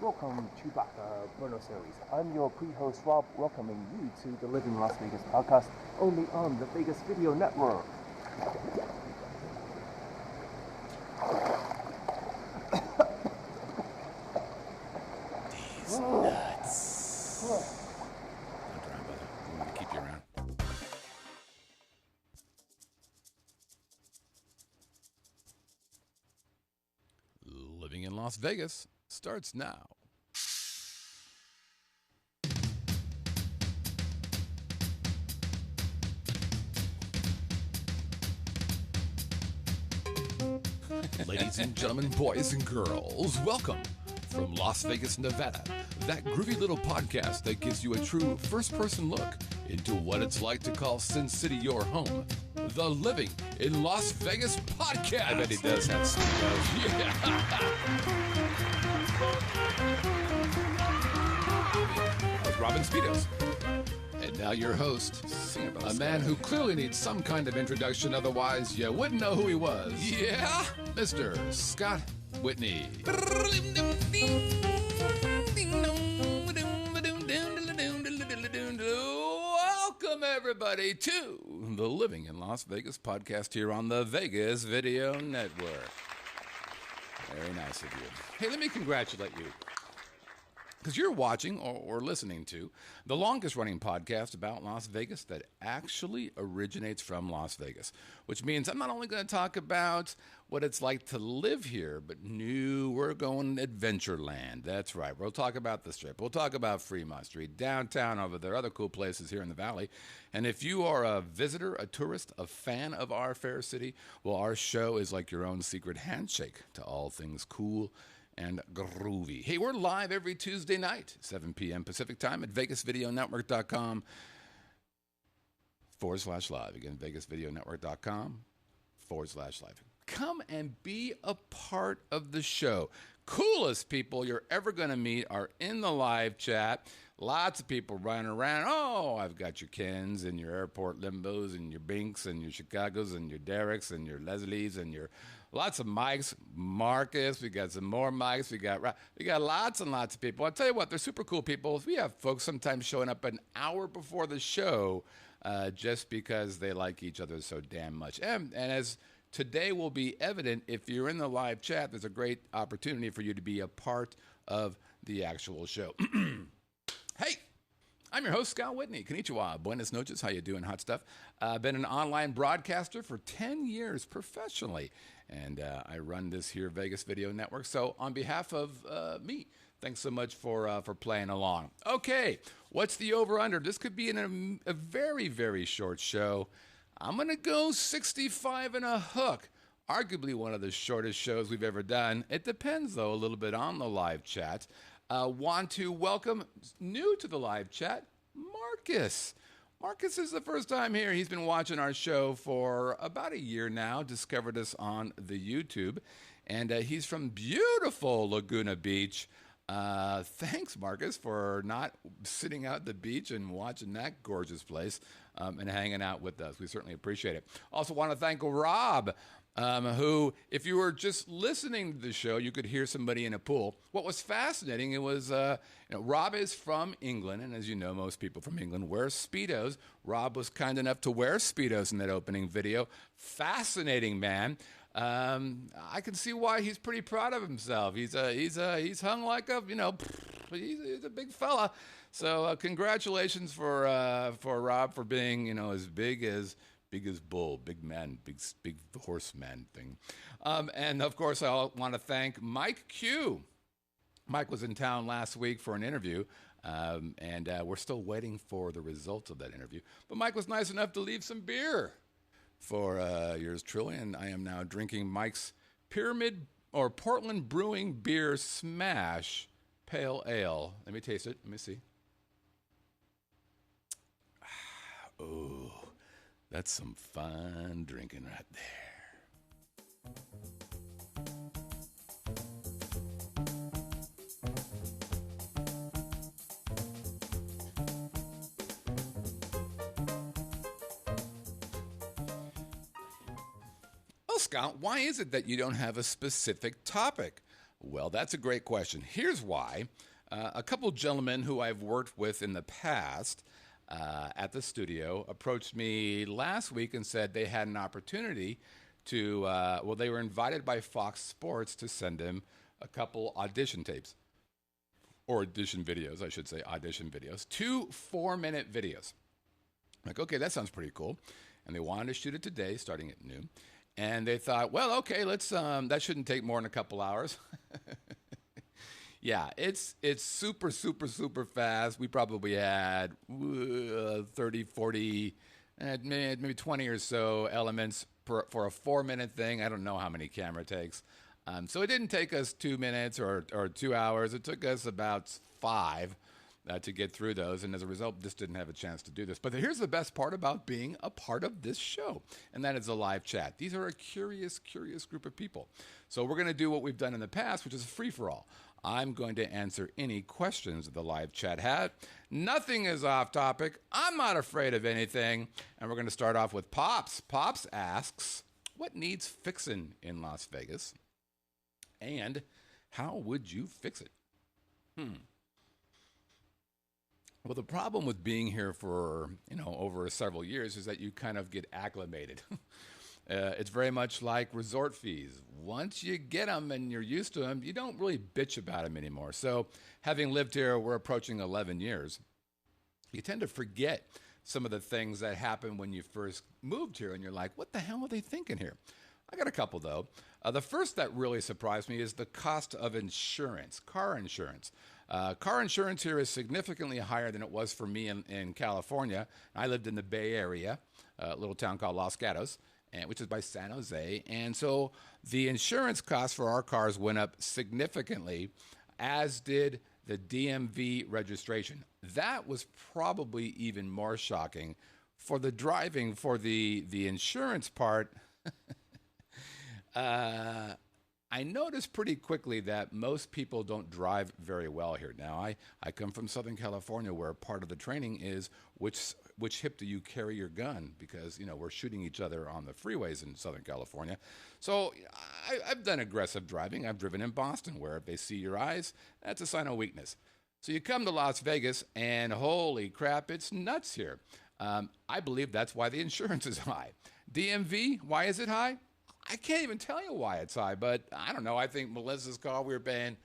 Welcome to Chewbacca Mono Series. I'm your pre-host Rob, welcoming you to the Living Las Vegas podcast, only on the Vegas Video Network. These nuts. Don't try, brother. We want to keep you around. Living in Las Vegas starts now. Ladies and gentlemen, boys and girls, welcome from Las Vegas, Nevada, that groovy little podcast that gives you a true first-person look into what it's like to call Sin City your home. The Living in Las Vegas podcast. I bet he does have Speedos. Yeah. That was Robin Speedos. And now your host, a man who clearly needs some kind of introduction, otherwise you wouldn't know who he was. Yeah, Mr. Scott Whitney. Welcome, everybody, to the Living in Las Vegas podcast here on the Vegas Video Network. Very nice of you. Hey, let me congratulate you, because you're watching or listening to the longest running podcast about Las Vegas that actually originates from Las Vegas, which means I'm not only going to talk about what it's like to live here, but we're going Adventureland. That's right. We'll talk about the Strip. We'll talk about Fremont Street, downtown over there, other cool places here in the Valley. And if you are a visitor, a tourist, a fan of our fair city, well, our show is like your own secret handshake to all things cool and groovy. Hey, we're live every Tuesday night, 7 p.m. Pacific time at VegasVideoNetwork.com/live. Again, VegasVideoNetwork.com/live. Come and be a part of the show. Coolest people you're ever going to meet are in the live chat. Lots of people running around. Oh, I've got your Kens and your airport limbos and your Binks and your Chicagos and your Derricks and your Leslies and your lots of mics. Marcus, we got some more mics. We got lots and lots of people. I'll tell you what, they're super cool people. We have folks sometimes showing up an hour before the show just because they like each other so damn much. And as today will be evident, if you're in the live chat, there's a great opportunity for you to be a part of the actual show. Hey, I'm your host, Scott Whitney. Konnichiwa, buenas noches, how you doing, hot stuff? I've been an online broadcaster for 10 years professionally, and I run this here Vegas Video Network. So on behalf of me, thanks so much for playing along. Okay, what's the over-under? This could be in a very, very short show. I'm going to go 65 and a hook. Arguably one of the shortest shows we've ever done. It depends, though, a little bit on the live chat. Want to welcome, new to the live chat, Marcus. Marcus is the first time here. He's been watching our show for about a year now, discovered us on the YouTube, and he's from beautiful Laguna Beach. Thanks, Marcus, for not sitting out at the beach and watching that gorgeous place and hanging out with us. We certainly appreciate it. Also want to thank Rob, who, if you were just listening to the show, you could hear somebody in a pool. What was fascinating, it was, Rob is from England, and as you know, most people from England wear Speedos. Rob was kind enough to wear Speedos in that opening video. Fascinating man. I can see why he's pretty proud of himself. He's hung like a, he's a big fella. So congratulations for Rob for being, as big as bull, big man, big horseman thing. And of course, I want to thank Mike Q. Mike was in town last week for an interview, and we're still waiting for the results of that interview. But Mike was nice enough to leave some beer for yours truly, and I am now drinking Mike's Pyramid or Portland Brewing Beer Smash Pale Ale. Let me taste it. Let me see. Oh, that's some fine drinking right there. Well, Scott, why is it that you don't have a specific topic? Well, that's a great question. Here's why. A couple gentlemen who I've worked with in the past at the studio approached me last week and said they had an opportunity to, they were invited by Fox Sports to send them a couple audition tapes. Or audition videos, I should say, audition videos. 2 4-minute videos. I'm like, okay, that sounds pretty cool. And they wanted to shoot it today, starting at noon. And they thought, well, okay, let's. That shouldn't take more than a couple hours. Yeah, it's super, super, super fast. We probably had 30, 40, maybe 20 or so elements for a 4-minute thing. I don't know how many camera takes. So it didn't take us 2 minutes or 2 hours. It took us about 5 to get through those. And as a result, just didn't have a chance to do this. But here's the best part about being a part of this show, and that is a live chat. These are a curious group of people. So we're going to do what we've done in the past, which is a free-for-all. I'm going to answer any questions that the live chat had. Nothing is off topic. I'm not afraid of anything. And we're going to start off with Pops. Pops asks, what needs fixing in Las Vegas? And how would you fix it? Well, the problem with being here for, over several years is that you kind of get acclimated. It's very much like resort fees. Once you get them and you're used to them, you don't really bitch about them anymore. So having lived here, we're approaching 11 years, you tend to forget some of the things that happened when you first moved here, and you're like, what the hell are they thinking here? I got a couple, though. The first that really surprised me is the cost of insurance, car insurance. Car insurance here is significantly higher than it was for me in California. I lived in the Bay Area, a little town called Los Gatos, which is by San Jose. And so the insurance costs for our cars went up significantly, as did the DMV registration. That was probably even more shocking. For the driving, for the insurance part, I noticed pretty quickly that most people don't drive very well here. Now, I come from Southern California, where part of the training is which hip do you carry your gun? Because, we're shooting each other on the freeways in Southern California. So I've done aggressive driving. I've driven in Boston, where if they see your eyes, that's a sign of weakness. So you come to Las Vegas, and holy crap, it's nuts here. I believe that's why the insurance is high. DMV, why is it high? I can't even tell you why it's high, but I don't know. I think Melissa's car, we were paying,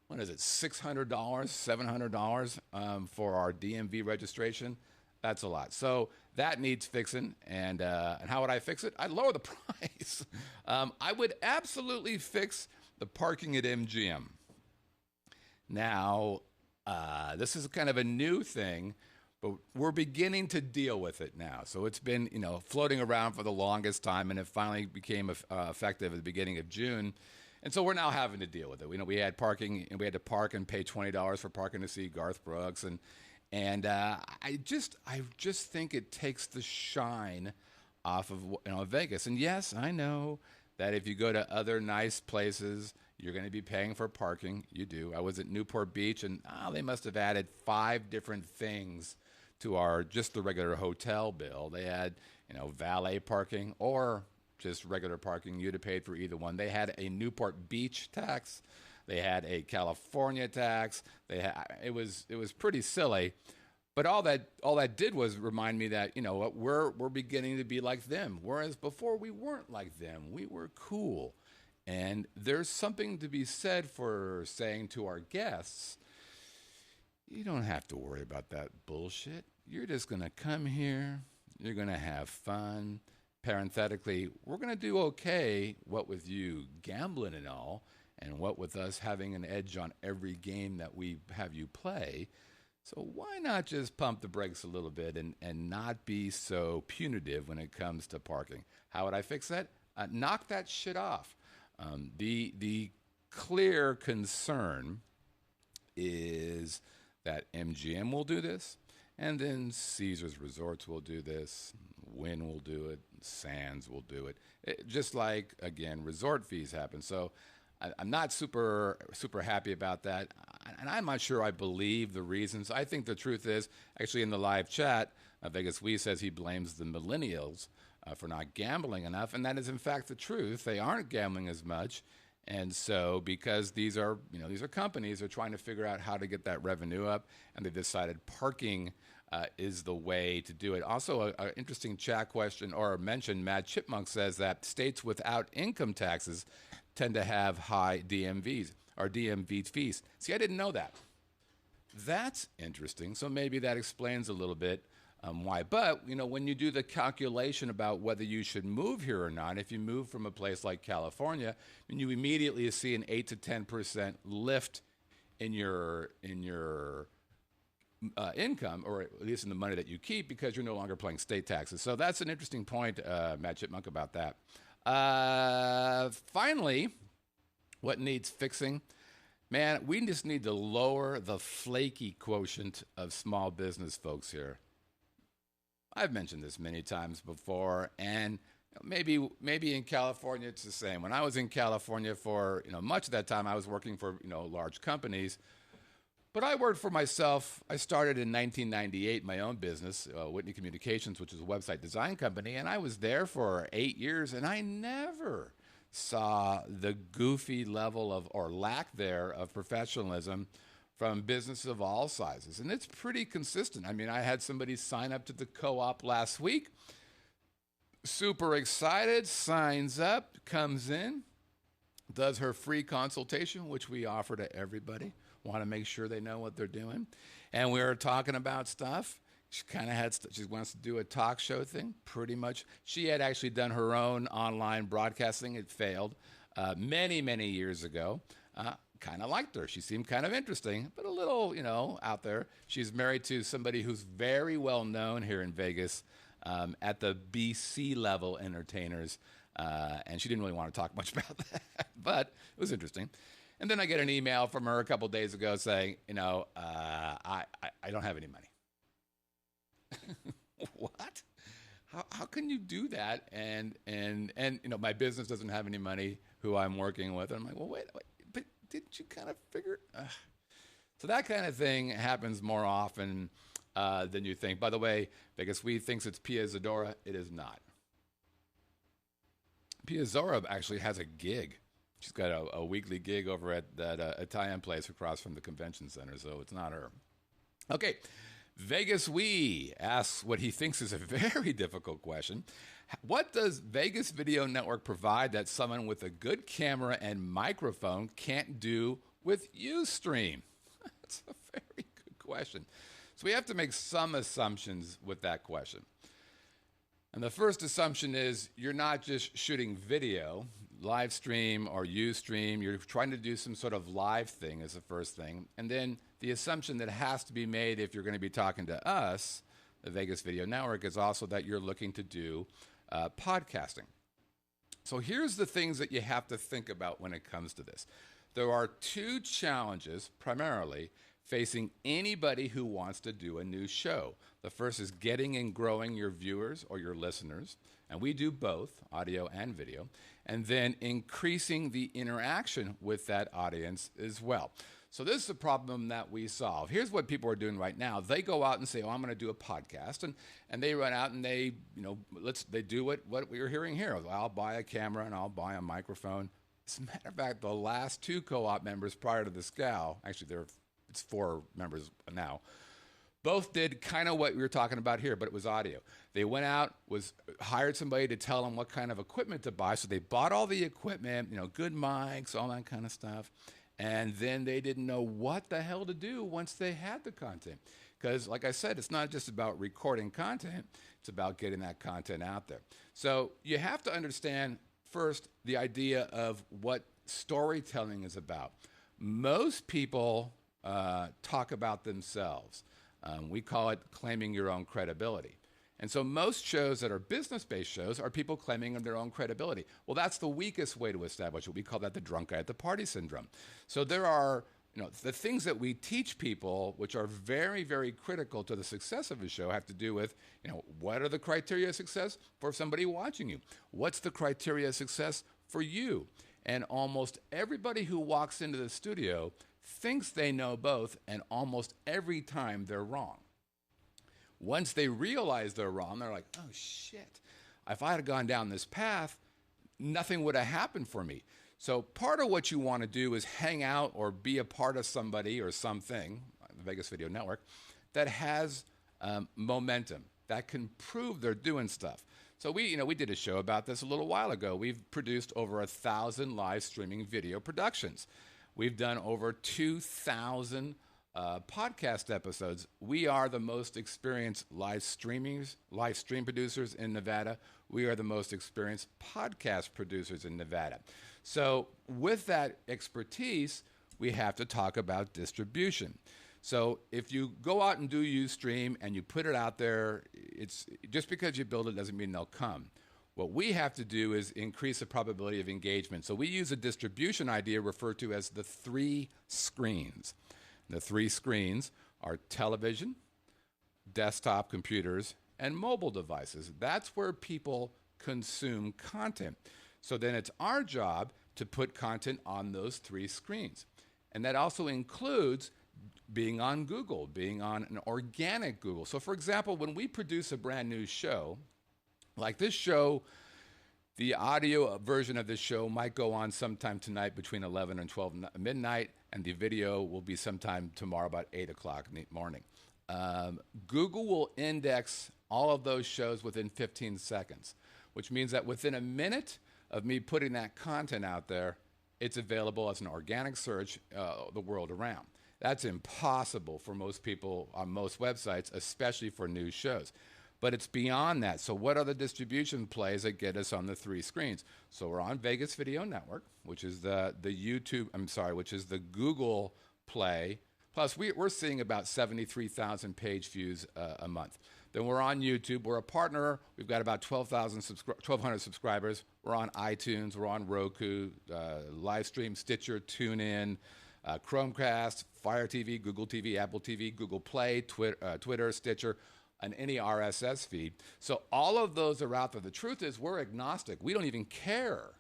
what is it, $600, $700 for our DMV registration. That's a lot. So that needs fixing. And how would I fix it? I'd lower the price. I would absolutely fix the parking at MGM. Now, this is kind of a new thing, but we're beginning to deal with it now. So it's been, floating around for the longest time, and it finally became effective at the beginning of June. And so we're now having to deal with it. We had parking, and we had to park and pay $20 for parking to see Garth Brooks, and I just think it takes the shine off of Vegas. And yes, I know that if you go to other nice places, you're going to be paying for parking. You do. I was at Newport Beach, and they must have added 5 different things to just the regular hotel bill. They had, valet parking or just regular parking. You'd have paid for either one. They had a Newport Beach tax. They had a California tax. It was pretty silly. But all that did was remind me that, we're beginning to be like them. Whereas before we weren't like them. We were cool. And there's something to be said for saying to our guests, you don't have to worry about that bullshit. You're just going to come here. You're going to have fun. Parenthetically, we're going to do okay, what with you gambling and all, and what with us having an edge on every game that we have you play. So why not just pump the brakes a little bit and not be so punitive when it comes to parking? How would I fix that? Knock that shit off. The clear concern is that MGM will do this, and then Caesars Resorts will do this, Wynn will do it, Sands will do it. Just like, again, resort fees happen. So I'm not super happy about that, and I'm not sure I believe the reasons. I think the truth is, actually in the live chat, Vegas Wee says he blames the millennials for not gambling enough, and that is in fact the truth. They aren't gambling as much, And so, because these are companies, they're trying to figure out how to get that revenue up, and they decided parking is the way to do it. Also, an interesting chat question or mention, Mad Chipmunk says that states without income taxes tend to have high DMVs or DMV fees. See, I didn't know that. That's interesting. So maybe that explains a little bit why. But, when you do the calculation about whether you should move here or not, if you move from a place like California, and you immediately see an 8 to 10% lift in your income, or at least in the money that you keep, because you're no longer paying state taxes. So that's an interesting point, Matt Chipmunk, about that. Finally, what needs fixing? Man, we just need to lower the flaky quotient of small business folks here. I've mentioned this many times before, and maybe in California it's the same. When I was in California for much of that time, I was working for large companies. But I worked for myself. I started in 1998 my own business, Whitney Communications, which is a website design company, and I was there for 8 years, and I never saw the goofy level of, or lack there, of professionalism from businesses of all sizes. And it's pretty consistent. I mean, I had somebody sign up to the co-op last week, super excited, signs up, comes in, does her free consultation, which we offer to everybody. Want to make sure they know what they're doing. And we were talking about stuff. She kind of she wants to do a talk show thing, pretty much. She had actually done her own online broadcasting. It failed many, many years ago. Kind of liked her. She seemed kind of interesting, but a little, out there. She's married to somebody who's very well known here in Vegas at the BC level entertainers. And she didn't really want to talk much about that, but it was interesting. And then I get an email from her a couple days ago saying, I don't have any money. What? How can you do that? And my business doesn't have any money, who I'm working with. And I'm like, well, wait, but didn't you kind of figure? So that kind of thing happens more often than you think. By the way, Vegas Weed thinks it's Pia Zadora. It is not. Pia Zadora actually has a gig. She's got a weekly gig over at that Italian place across from the convention center, so it's not her. Okay, Vegas Wee asks what he thinks is a very difficult question. What does Vegas Video Network provide that someone with a good camera and microphone can't do with Ustream? That's a very good question. So we have to make some assumptions with that question. And the first assumption is you're not just shooting video, live stream or Ustream. You're trying to do some sort of live thing as the first thing. And then the assumption that has to be made if you're going to be talking to us, the Vegas Video Network, is also that you're looking to do podcasting. So here's the things that you have to think about when it comes to this. There are two challenges primarily facing anybody who wants to do a new show. The first is getting and growing your viewers or your listeners, and we do both, audio and video, and then increasing the interaction with that audience as well. So this is a problem that we solve. Here's what people are doing right now. They go out and say, I'm going to do a podcast, and they run out and they do what we're hearing here. I'll buy a camera and I'll buy a microphone. As a matter of fact, the last two co-op members prior to the SCAL, actually it's 4 members now, both did kind of what we were talking about here, but it was audio. They went out, hired somebody to tell them what kind of equipment to buy. So they bought all the equipment, good mics, all that kind of stuff. And then they didn't know what the hell to do once they had the content. Because like I said, it's not just about recording content, it's about getting that content out there. So you have to understand first the idea of what storytelling is about. Most people talk about themselves. We call it claiming your own credibility. And so most shows that are business-based shows are people claiming their own credibility. Well, that's the weakest way to establish it. We call that the drunk guy at the party syndrome. So there are, the things that we teach people, which are very, very critical to the success of a show, have to do with, what are the criteria of success for somebody watching you? What's the criteria of success for you? And almost everybody who walks into the studio thinks they know both, and almost every time they're wrong. Once they realize they're wrong, they're like, oh shit, if I had gone down this path, nothing would have happened for me. So part of what you want to do is hang out or be a part of somebody or something, the Vegas Video Network, that has momentum, that can prove they're doing stuff. So we did a show about this a little while ago. We've produced over 1,000 live streaming video productions. We've done over 2,000 podcast episodes. We are the most experienced live stream producers in Nevada. We are the most experienced podcast producers in Nevada. So with that expertise, we have to talk about distribution. So if you go out and do Ustream and you put it out there, it's just because you build it doesn't mean they'll come. What we have to do is increase the probability of engagement. So we use a distribution idea referred to as the 3 screens. The 3 screens are television, desktop computers, and mobile devices. That's where people consume content. So then it's our job to put content on those 3 screens. And that also includes being on Google, being on an organic Google. So for example, when we produce a brand new show, like this show, the audio version of this show might go on sometime tonight between 11 and 12 midnight, and the video will be sometime tomorrow about 8 o'clock in the morning. Google will index all of those shows within 15 seconds, which means that within a minute of me putting that content out there, it's available as an organic search the world around. That's impossible for most people on most websites, especially for new shows. But it's beyond that. So what are the distribution plays that get us on the 3 screens? So we're on Vegas Video Network, which is the Google Play. Plus, we're seeing about 73,000 page views a month. Then we're on YouTube. We're a partner. We've got about 1,200 subscribers. We're on iTunes. We're on Roku, Livestream, Stitcher, TuneIn, Chromecast, Fire TV, Google TV, Apple TV, Google Play, Twitter, Stitcher, and any RSS feed. So all of those are out there. The truth is we're agnostic. We don't even care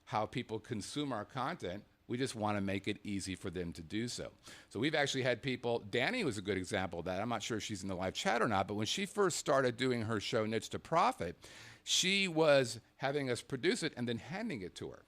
how people consume our content. We just want to make it easy for them to do so. So we've actually had people, Danny was a good example of that. I'm not sure if she's in the live chat or not, but when she first started doing her show, Niche to Profit, she was having us produce it and then handing it to her.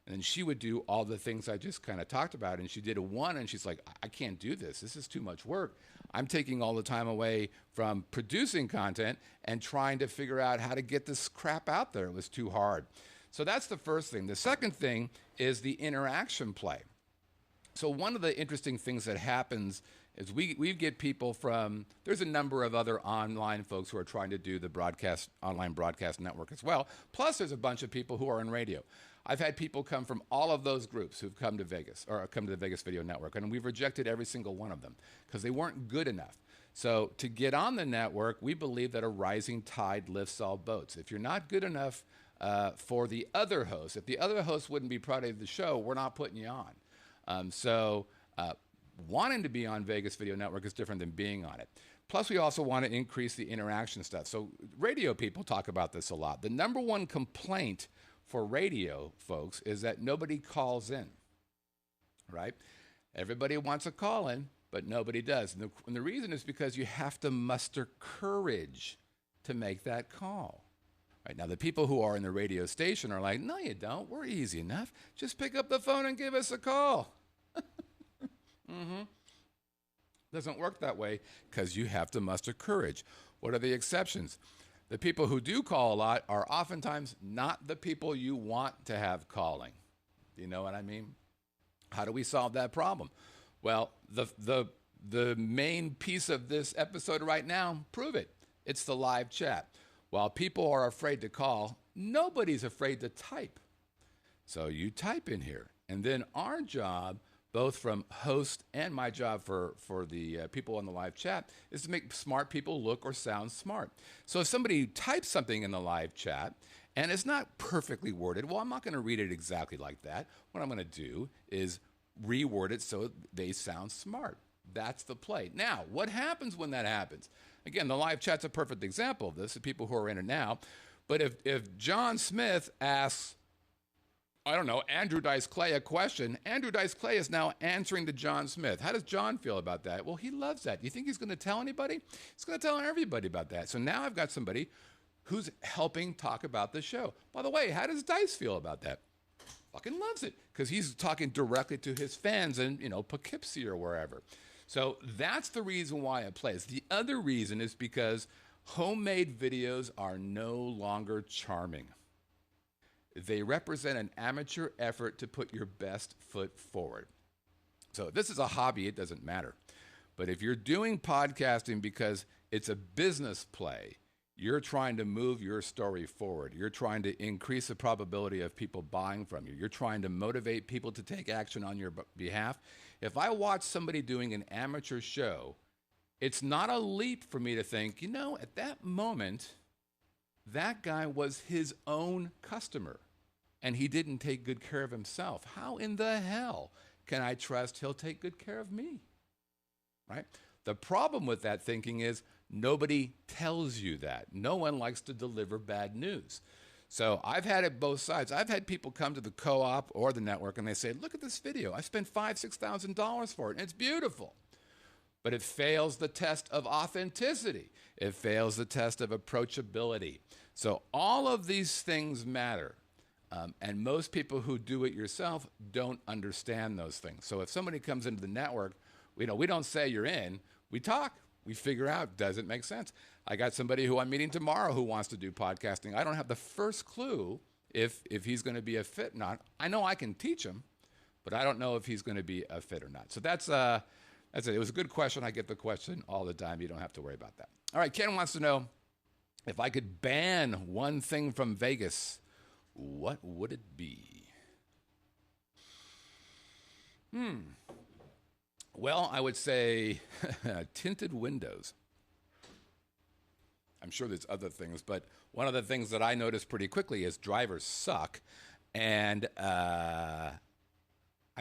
And then she would do all the things I just kind of talked about. And she did one, and she's like, I can't do this. This is too much work. I'm taking all the time away from producing content and trying to figure out how to get this crap out there. It was too hard. So that's the first thing. The second thing is the interaction play. So one of the interesting things that happens is we get people from, there's a number of other online folks who are trying to do the online broadcast network as well. Plus there's a bunch of people who are in radio. I've had people come from all of those groups who've come to Vegas or come to the Vegas Video Network, and we've rejected every single one of them because they weren't good enough. So to get on the network, we believe that a rising tide lifts all boats. If you're not good enough for the other hosts, if the other hosts wouldn't be proud of the show, we're not putting you on. Wanting to be on Vegas Video Network is different than being on it. Plus, we also want to increase the interaction stuff. So radio people talk about this a lot. The number one complaint for radio folks is that nobody calls in, right? Everybody wants a call in, but nobody does. And the reason is because you have to muster courage to make that call. Right now, the people who are in the radio station are like, no, you don't. We're easy enough. Just pick up the phone and give us a call. Doesn't work that way because you have to muster courage. What are the exceptions? The people who do call a lot are oftentimes not the people you want to have calling. Do you know what I mean? How do we solve that problem? Well, the main piece of this episode right now, prove it. It's the live chat. While people are afraid to call, nobody's afraid to type. So you type in here. And then our job, both from host and my job for the people on the live chat, is to make smart people look or sound smart. So if somebody types something in the live chat and it's not perfectly worded, well, I'm not going to read it exactly like that. What I'm going to do is reword it so they sound smart. That's the play. Now, what happens when that happens? Again, the live chat's a perfect example of this, the people who are in it now. But if John Smith asks, I don't know, Andrew Dice Clay a question, Andrew Dice Clay is now answering to John Smith. How does John feel about that? Well, he loves that. You think he's going to tell anybody? He's going to tell everybody about that. So now I've got somebody who's helping talk about the show. By the way, how does Dice feel about that? Fucking loves it because he's talking directly to his fans in, Poughkeepsie or wherever. So that's the reason why it plays. The other reason is because homemade videos are no longer charming. They represent an amateur effort to put your best foot forward. So if this is a hobby, it doesn't matter. But if you're doing podcasting because it's a business play, you're trying to move your story forward. You're trying to increase the probability of people buying from you. You're trying to motivate people to take action on your behalf. If I watch somebody doing an amateur show, it's not a leap for me to think, at that moment, that guy was his own customer and he didn't take good care of himself. How in the hell can I trust he'll take good care of me? Right? The problem with that thinking is nobody tells you that. No one likes to deliver bad news. So I've had it both sides. I've had people come to the co-op or the network and they say, look at this video. I spent $5,000, $6,000 for it and it's beautiful. But it fails the test of authenticity. It fails the test of approachability. So all of these things matter. And most people who do it yourself don't understand those things. So if somebody comes into the network, we don't say you're in. We talk. We figure out, does it make sense? I got somebody who I'm meeting tomorrow who wants to do podcasting. I don't have the first clue if he's going to be a fit or not. I know I can teach him, but I don't know if he's going to be a fit or not. So that's it. It was a good question. I get the question all the time. You don't have to worry about that. All right, Ken wants to know, if I could ban one thing from Vegas, what would it be? Well, I would say tinted windows. I'm sure there's other things, but one of the things that I noticed pretty quickly is drivers suck. And I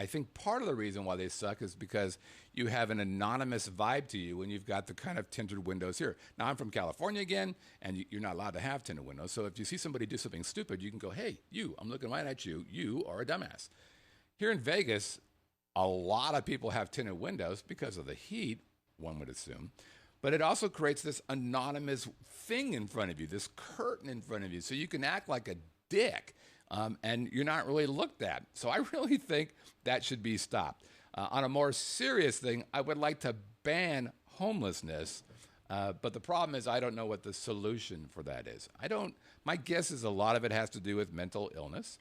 think part of the reason why they suck is because you have an anonymous vibe to you when you've got the kind of tinted windows here. Now, I'm from California again, and you're not allowed to have tinted windows. So if you see somebody do something stupid, you can go, hey, I'm looking right at you. You are a dumbass. Here in Vegas, a lot of people have tinted windows because of the heat, one would assume. But it also creates this anonymous thing in front of you, this curtain in front of you. So you can act like a dick, and you're not really looked at. So I really think that should be stopped. On a more serious thing, I would like to ban homelessness. But the problem is I don't know what the solution for that is. My guess is a lot of it has to do with mental illness.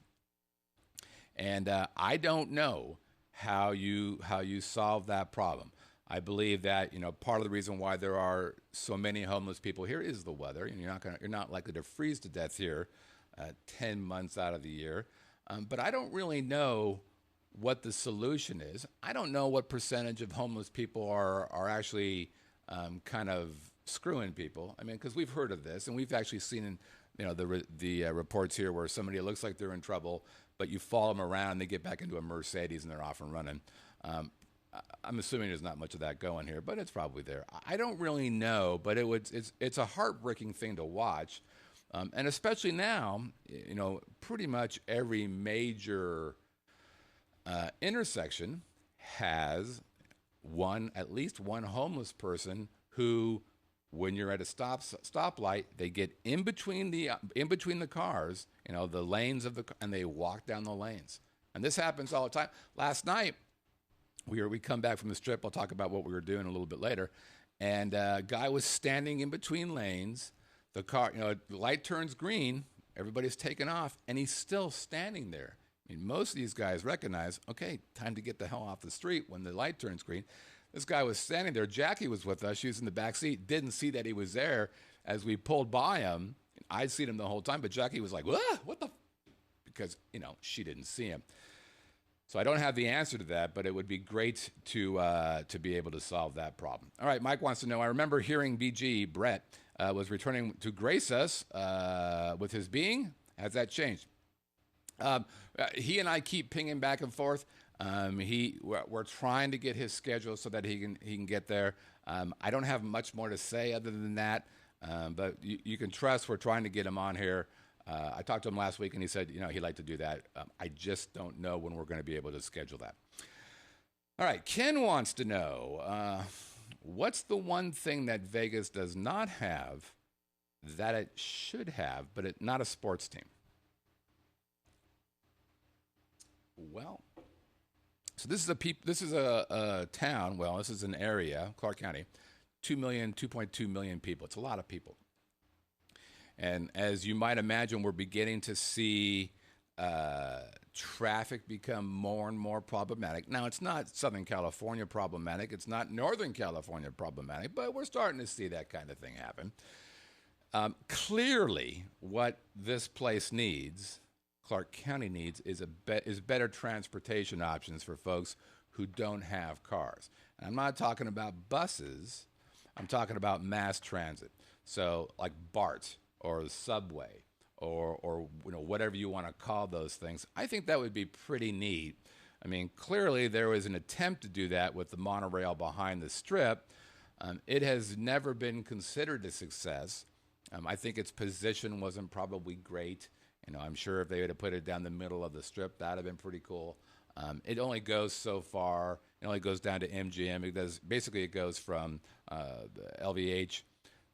And I don't know how you solve that problem. I believe that part of the reason why there are so many homeless people here is the weather, and you're not likely to freeze to death here 10 months out of the year. But I don't really know what the solution is. I don't know what percentage of homeless people are actually kind of screwing people. I mean, because we've heard of this, and we've actually seen the reports here where somebody looks like they're in trouble, but you follow them around and they get back into a Mercedes and they're off and running. I'm assuming there's not much of that going here, but it's probably there. I don't really know, but it's a heartbreaking thing to watch. And especially now, pretty much every major intersection has at least one homeless person who, when you're at a stoplight, they get in between the cars, the lanes and they walk down the lanes. And this happens all the time. Last night, we come back from the strip. I'll talk about what we were doing a little bit later. And a guy was standing in between lanes. The car, the light turns green. Everybody's taken off, and he's still standing there. I mean, most of these guys recognize, okay, time to get the hell off the street when the light turns green. This guy was standing there. Jackie was with us. She was in the back seat. Didn't see that he was there as we pulled by him. I'd seen him the whole time, but Jackie was like, what the? Because, she didn't see him. So I don't have the answer to that, but it would be great to be able to solve that problem. All right, Mike wants to know, I remember hearing BG, Brett, was returning to grace us with his being. Has that changed? He and I keep pinging back and forth. We're trying to get his schedule so that he can get there. I don't have much more to say other than that, but you can trust we're trying to get him on here. I talked to him last week, and he said, he'd like to do that. I just don't know when we're going to be able to schedule that. All right, Ken wants to know, what's the one thing that Vegas does not have that it should have, but not a sports team. Well, so this is a town. Well, this is an area, Clark County, 2.2 million people. It's a lot of people. And as you might imagine, we're beginning to see traffic become more and more problematic. Now, it's not Southern California problematic. It's not Northern California problematic, but we're starting to see that kind of thing happen. Clearly, what this place needs, Clark County needs, is better transportation options for folks who don't have cars. And I'm not talking about buses. I'm talking about mass transit. So like BART or the subway or whatever you want to call those things. I think that would be pretty neat. I mean, clearly there was an attempt to do that with the monorail behind the Strip. It has never been considered a success. I think its position wasn't probably great. I'm sure if they would have put it down the middle of the Strip, that would have been pretty cool. It only goes so far. It only goes down to MGM. It goes from the LVH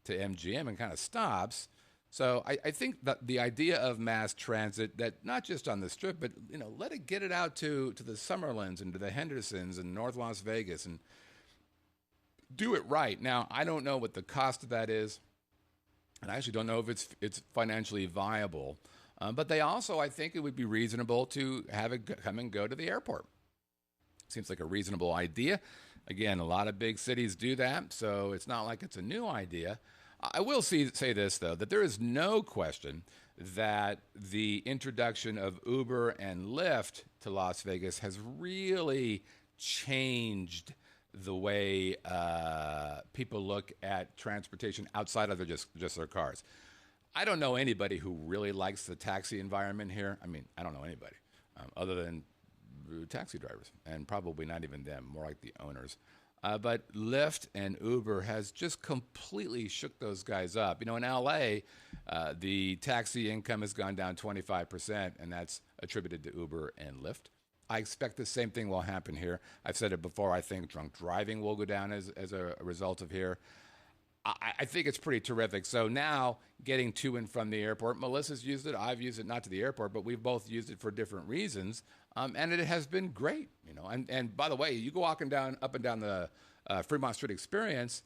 to MGM and kind of stops. So I think that the idea of mass transit, that not just on the Strip, but let it get it out to the Summerlins and to the Hendersons and North Las Vegas and do it right. Now, I don't know what the cost of that is, and I actually don't know if it's financially viable. But they also, I think it would be reasonable to have it come and go to the airport. Seems like a reasonable idea. Again, a lot of big cities do that, so it's not like it's a new idea. I will say this, though, that there is no question that the introduction of Uber and Lyft to Las Vegas has really changed the way people look at transportation outside of just their cars. I don't know anybody who really likes the taxi environment here. I mean, I don't know anybody other than taxi drivers, and probably not even them, more like the owners. But Lyft and Uber has just completely shook those guys up. In L.A., the taxi income has gone down 25%, and that's attributed to Uber and Lyft. I expect the same thing will happen here. I've said it before. I think drunk driving will go down as a result of here. I think it's pretty terrific. So now getting to and from the airport, Melissa's used it. I've used it, not to the airport, but we've both used it for different reasons. And it has been great, And by the way, you go up and down the Fremont Street Experience,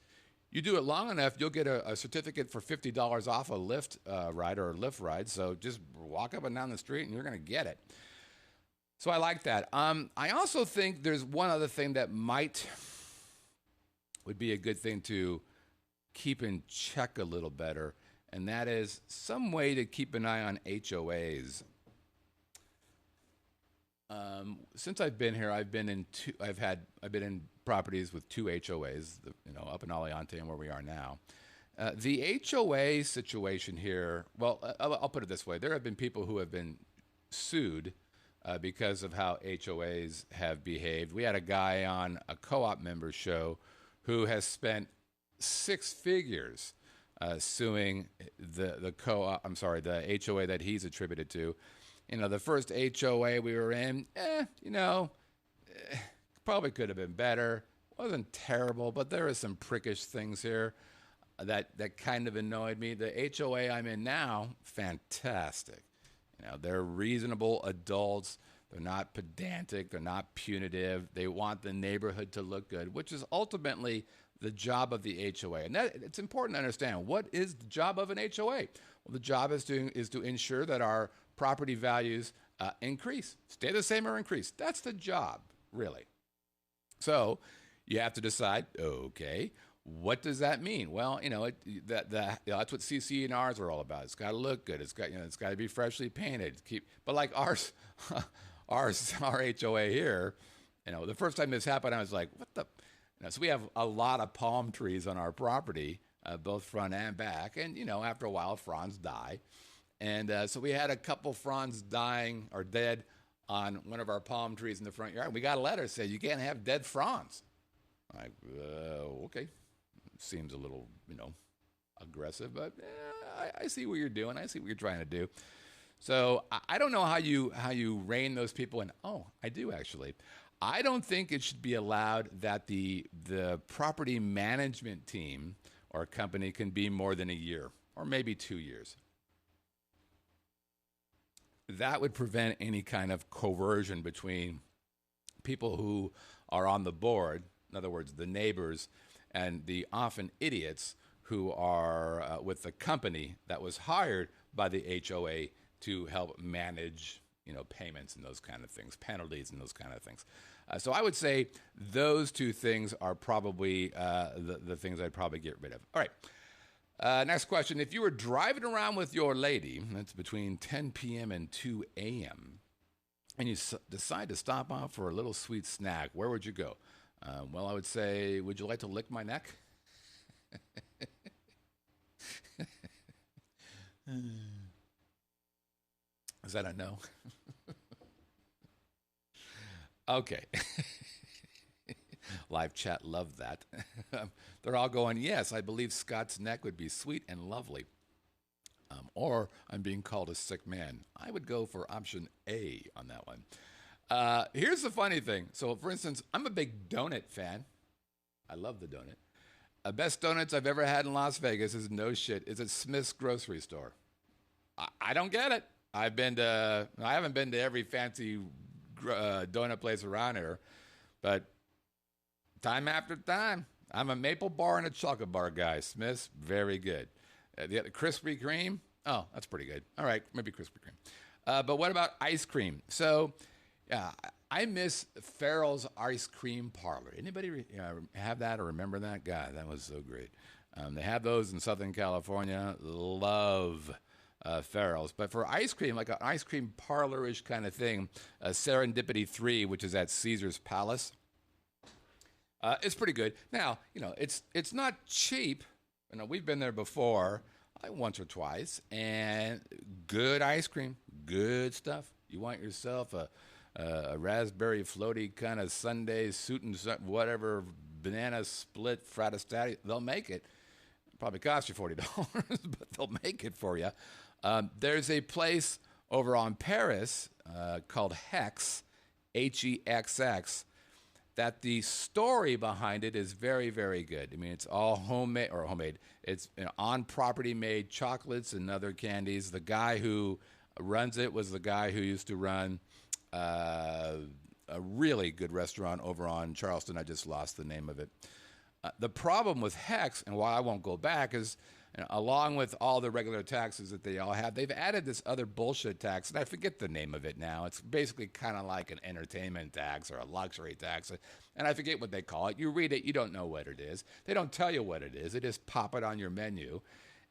you do it long enough, you'll get a certificate for $50 off a Lyft ride or a Lyft ride. So just walk up and down the street and you're going to get it. So I like that. I also think there's one other thing that would be a good thing to keep in check a little better, and that is some way to keep an eye on HOAs. Since I've been here, I've been in properties with 2 HOAs, up in Aliante and where we are now. The HOA situation here, well, I'll put it this way: there have been people who have been sued because of how HOAs have behaved. We had a guy on a co-op member show who has spent 6 figures suing the HOA that he's attributed to. The first HOA we were in, probably could have been better. Wasn't terrible, but there are some prickish things here that kind of annoyed me. The HOA I'm in now, fantastic. They're reasonable adults. They're not pedantic. They're not punitive. They want the neighborhood to look good, which is ultimately the job of the HOA. And it's important to understand, what is the job of an HOA? Well, the job is to ensure that our property values increase, stay the same or increase. That's the job, really. So you have to decide, okay, what does that mean? Well, that's what CC&Rs are all about. It's got to look good. It's got to be freshly painted. But like our HOA here, the first time this happened, I was like, what the? So we have a lot of palm trees on our property, both front and back. And, after a while, fronds die. And so we had a couple fronds dying or dead on one of our palm trees in the front yard. We got a letter that said, you can't have dead fronds. I'm like, okay. Seems a little, aggressive, but I see what you're doing. I see what you're trying to do. So I don't know how you rein those people in. Oh, I do actually. I don't think it should be allowed that the property management team or company can be more than a year. or maybe 2 years. That would prevent any kind of coercion between people who are on the board, in other words, the neighbors, and the often idiots who are with the company that was hired by the HOA to help manage, payments and those kind of things, penalties and those kind of things. So I would say those two things are probably the things I'd probably get rid of. All right. Next question. If you were driving around with your lady, that's between 10 p.m. and 2 a.m., and you decide to stop off for a little sweet snack, where would you go? Well, I would say, would you like to lick my neck? Is that a no? Okay. Live chat loved that. They're all going, yes, I believe Scott's neck would be sweet and lovely. Or I'm being called a sick man. I would go for option A on that one. Here's the funny thing. So, for instance, I'm a big donut fan. I love the donut. Best donuts I've ever had in Las Vegas is no shit. Is at Smith's grocery store. I don't get it. I haven't been to every fancy donut place around here, but time after time, I'm a maple bar and a chocolate bar guy. Smith's, very good. The Krispy Kreme, oh, that's pretty good. All right, maybe Krispy Kreme. But what about ice cream? So, yeah, I miss Farrell's Ice Cream Parlor. Anybody have that or remember that? God, that was so great. They have those in Southern California. Love Farrell's. But for ice cream, like an ice cream parlor-ish kind of thing, Serendipity 3, which is at Caesar's Palace, it's pretty good. Now, it's not cheap. We've been there before, once or twice, and good ice cream, good stuff. You want yourself a raspberry floaty kind of sundae, suit and whatever, banana split fratastati, they'll make it. Probably cost you $40, but they'll make it for you. There's a place over on Paris called Hex, Hexx, that the story behind it is very, very good. I mean, it's all homemade. It's on-property made chocolates and other candies. The guy who runs it was the guy who used to run a really good restaurant over on Charleston. I just lost the name of it. The problem with Hex, and why I won't go back, is along with all the regular taxes that they all have, they've added this other bullshit tax, and I forget the name of it now. It's basically kind of like an entertainment tax or a luxury tax, and I forget what they call it. You read it, you don't know what it is. They don't tell you what it is. They just pop it on your menu,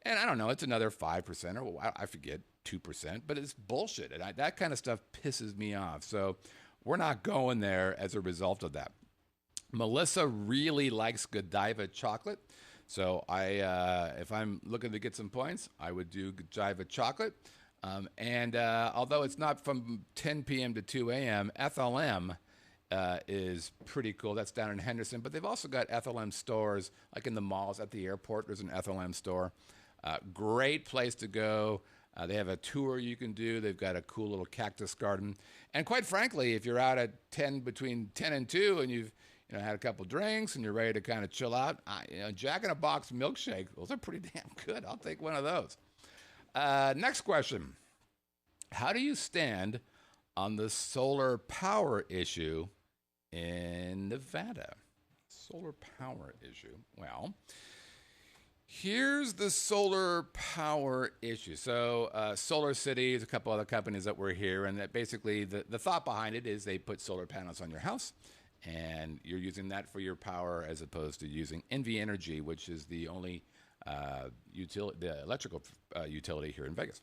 and I don't know, it's another 5% or I forget, 2%, but it's bullshit, and that kind of stuff pisses me off. So we're not going there as a result of that. Melissa really likes Godiva chocolate. So if I'm looking to get some points, I would do Godiva chocolate. And although it's not from 10 p.m. to 2 a.m., FLM is pretty cool. That's down in Henderson. But they've also got FLM stores, like in the malls at the airport. There's an FLM store. Great place to go. They have a tour you can do. They've got a cool little cactus garden. And quite frankly, if you're out at between 10 and 2 and you've had a couple drinks and you're ready to kind of chill out, Jack in a Box milkshake, those are pretty damn good. I'll take one of those. Next question. How do you stand on the solar power issue in Nevada? Solar power issue. Well, here's the solar power issue. So Solar City is a couple other companies that were here, and that basically the thought behind it is they put solar panels on your house, and you're using that for your power as opposed to using NV Energy, which is the only the electrical utility here in Vegas.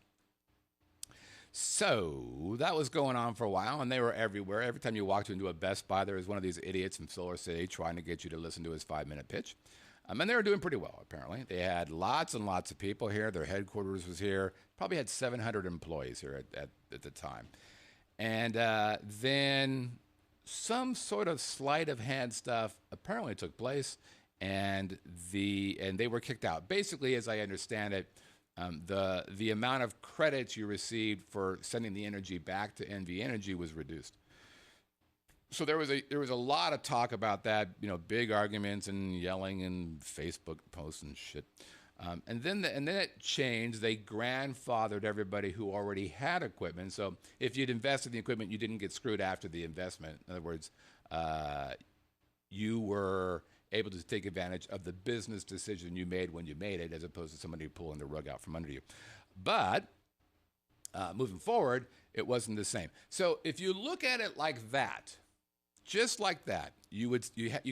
So that was going on for a while, and they were everywhere. Every time you walked into a Best Buy, there was one of these idiots from Solar City trying to get you to listen to his 5-minute pitch. And they were doing pretty well, apparently. They had lots and lots of people here. Their headquarters was here. Probably had 700 employees here at the time. And then some sort of sleight of hand stuff apparently took place, and they were kicked out. Basically, as I understand it, the amount of credits you received for sending the energy back to NV Energy was reduced. So there was a lot of talk about that, big arguments and yelling and Facebook posts and shit. And then it changed. They grandfathered everybody who already had equipment. So if you'd invested in the equipment, you didn't get screwed after the investment. In other words, you were able to take advantage of the business decision you made when you made it, as opposed to somebody pulling the rug out from under you. But moving forward, it wasn't the same. So if you look at it like that, just like that, you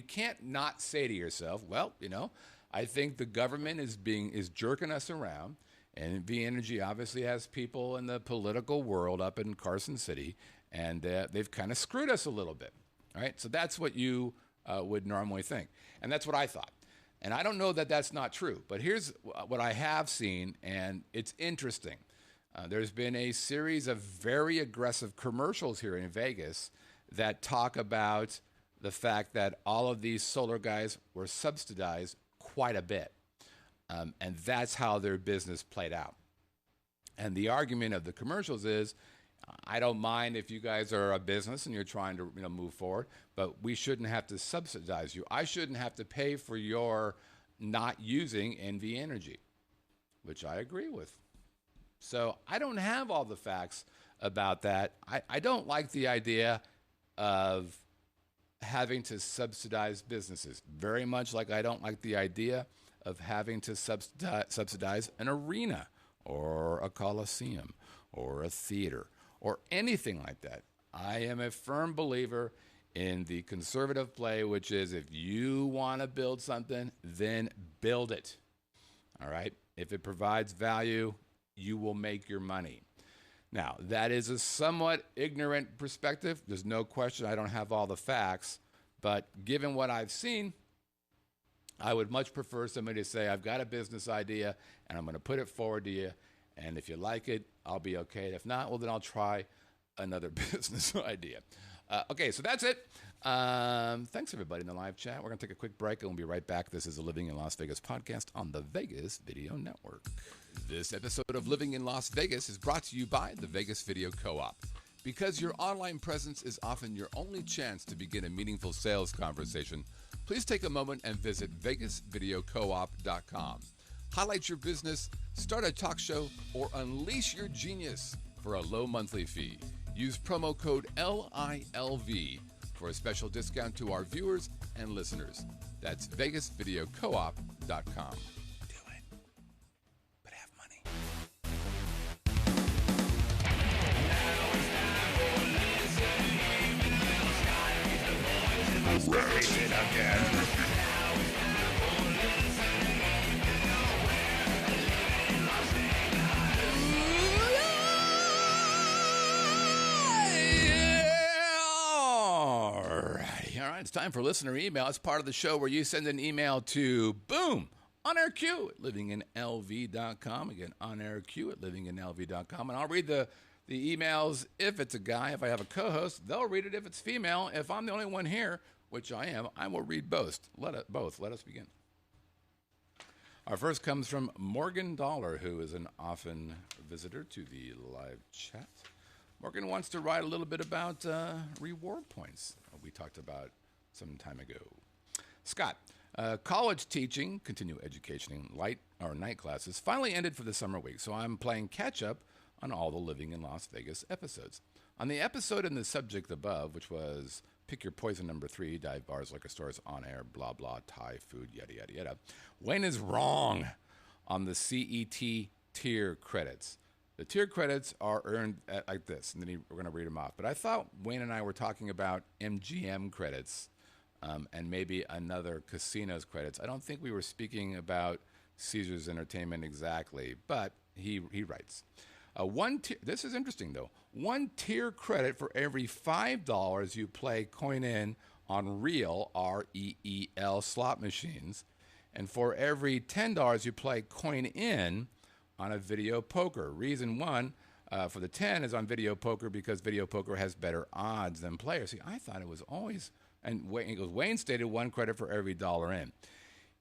can't not say to yourself, well, I think the government is jerking us around, and V Energy obviously has people in the political world up in Carson City, and they've kind of screwed us a little bit. All right, so that's what you would normally think, and that's what I thought. And I don't know that that's not true, but here's what I have seen, and it's interesting. There's been a series of very aggressive commercials here in Vegas that talk about the fact that all of these solar guys were subsidized quite a bit. And that's how their business played out. And the argument of the commercials is, I don't mind if you guys are a business and you're trying to move forward, but we shouldn't have to subsidize you. I shouldn't have to pay for your not using NV Energy, which I agree with. So I don't have all the facts about that. I don't like the idea of having to subsidize businesses, very much like I don't like the idea of having to subsidize an arena or a coliseum or a theater or anything like that. I am a firm believer in the conservative play, which is if you want to build something, then build it. All right? If it provides value, you will make your money. Now, that is a somewhat ignorant perspective. There's no question I don't have all the facts. But given what I've seen, I would much prefer somebody to say, I've got a business idea, and I'm going to put it forward to you. And if you like it, I'll be okay. If not, well, then I'll try another business idea. Okay, so that's it. Thanks, everybody, in the live chat. We're going to take a quick break, and we'll be right back. This is the Living in Las Vegas podcast on the Vegas Video Network. This episode of Living in Las Vegas is brought to you by the Vegas Video Co-op. Because your online presence is often your only chance to begin a meaningful sales conversation, please take a moment and visit vegasvideocoop.com. Highlight your business, start a talk show, or unleash your genius for a low monthly fee. Use promo code LILV for a special discount to our viewers and listeners. That's vegasvideocoop.com. Raise it again. All right, it's time for listener email. It's part of the show where you send an email to boom, onairq at livinginlv.com. Again, onairq at livinginlv.com. And I'll read the emails if it's a guy. If I have a co-host, they'll read it if it's female. If I'm the only one here, which I am, I will read both. Let us begin. Our first comes from Morgan Dollar, who is an often visitor to the live chat. Morgan wants to write a little bit about reward points we talked about some time ago. Scott, college teaching, continue education, night classes finally ended for the summer week, so I'm playing catch up on all the Living in Las Vegas episodes. On the episode in the subject above, which was Pick Your Poison number 3, dive bars, liquor stores, on air, blah, blah, Thai food, yada, yada, yada. Wayne is wrong on the CET tier credits. The tier credits are earned like this, and then we're going to read them off. But I thought Wayne and I were talking about MGM credits and maybe another casino's credits. I don't think we were speaking about Caesars Entertainment exactly, but he writes. This is interesting, though. 1 tier credit for every $5 you play coin in on real, REEL, slot machines, and for every $10 you play coin in on a video poker. Reason 1 for the 10 is on video poker because video poker has better odds than players. See, I thought it was always, and Wayne stated 1 credit for every dollar in.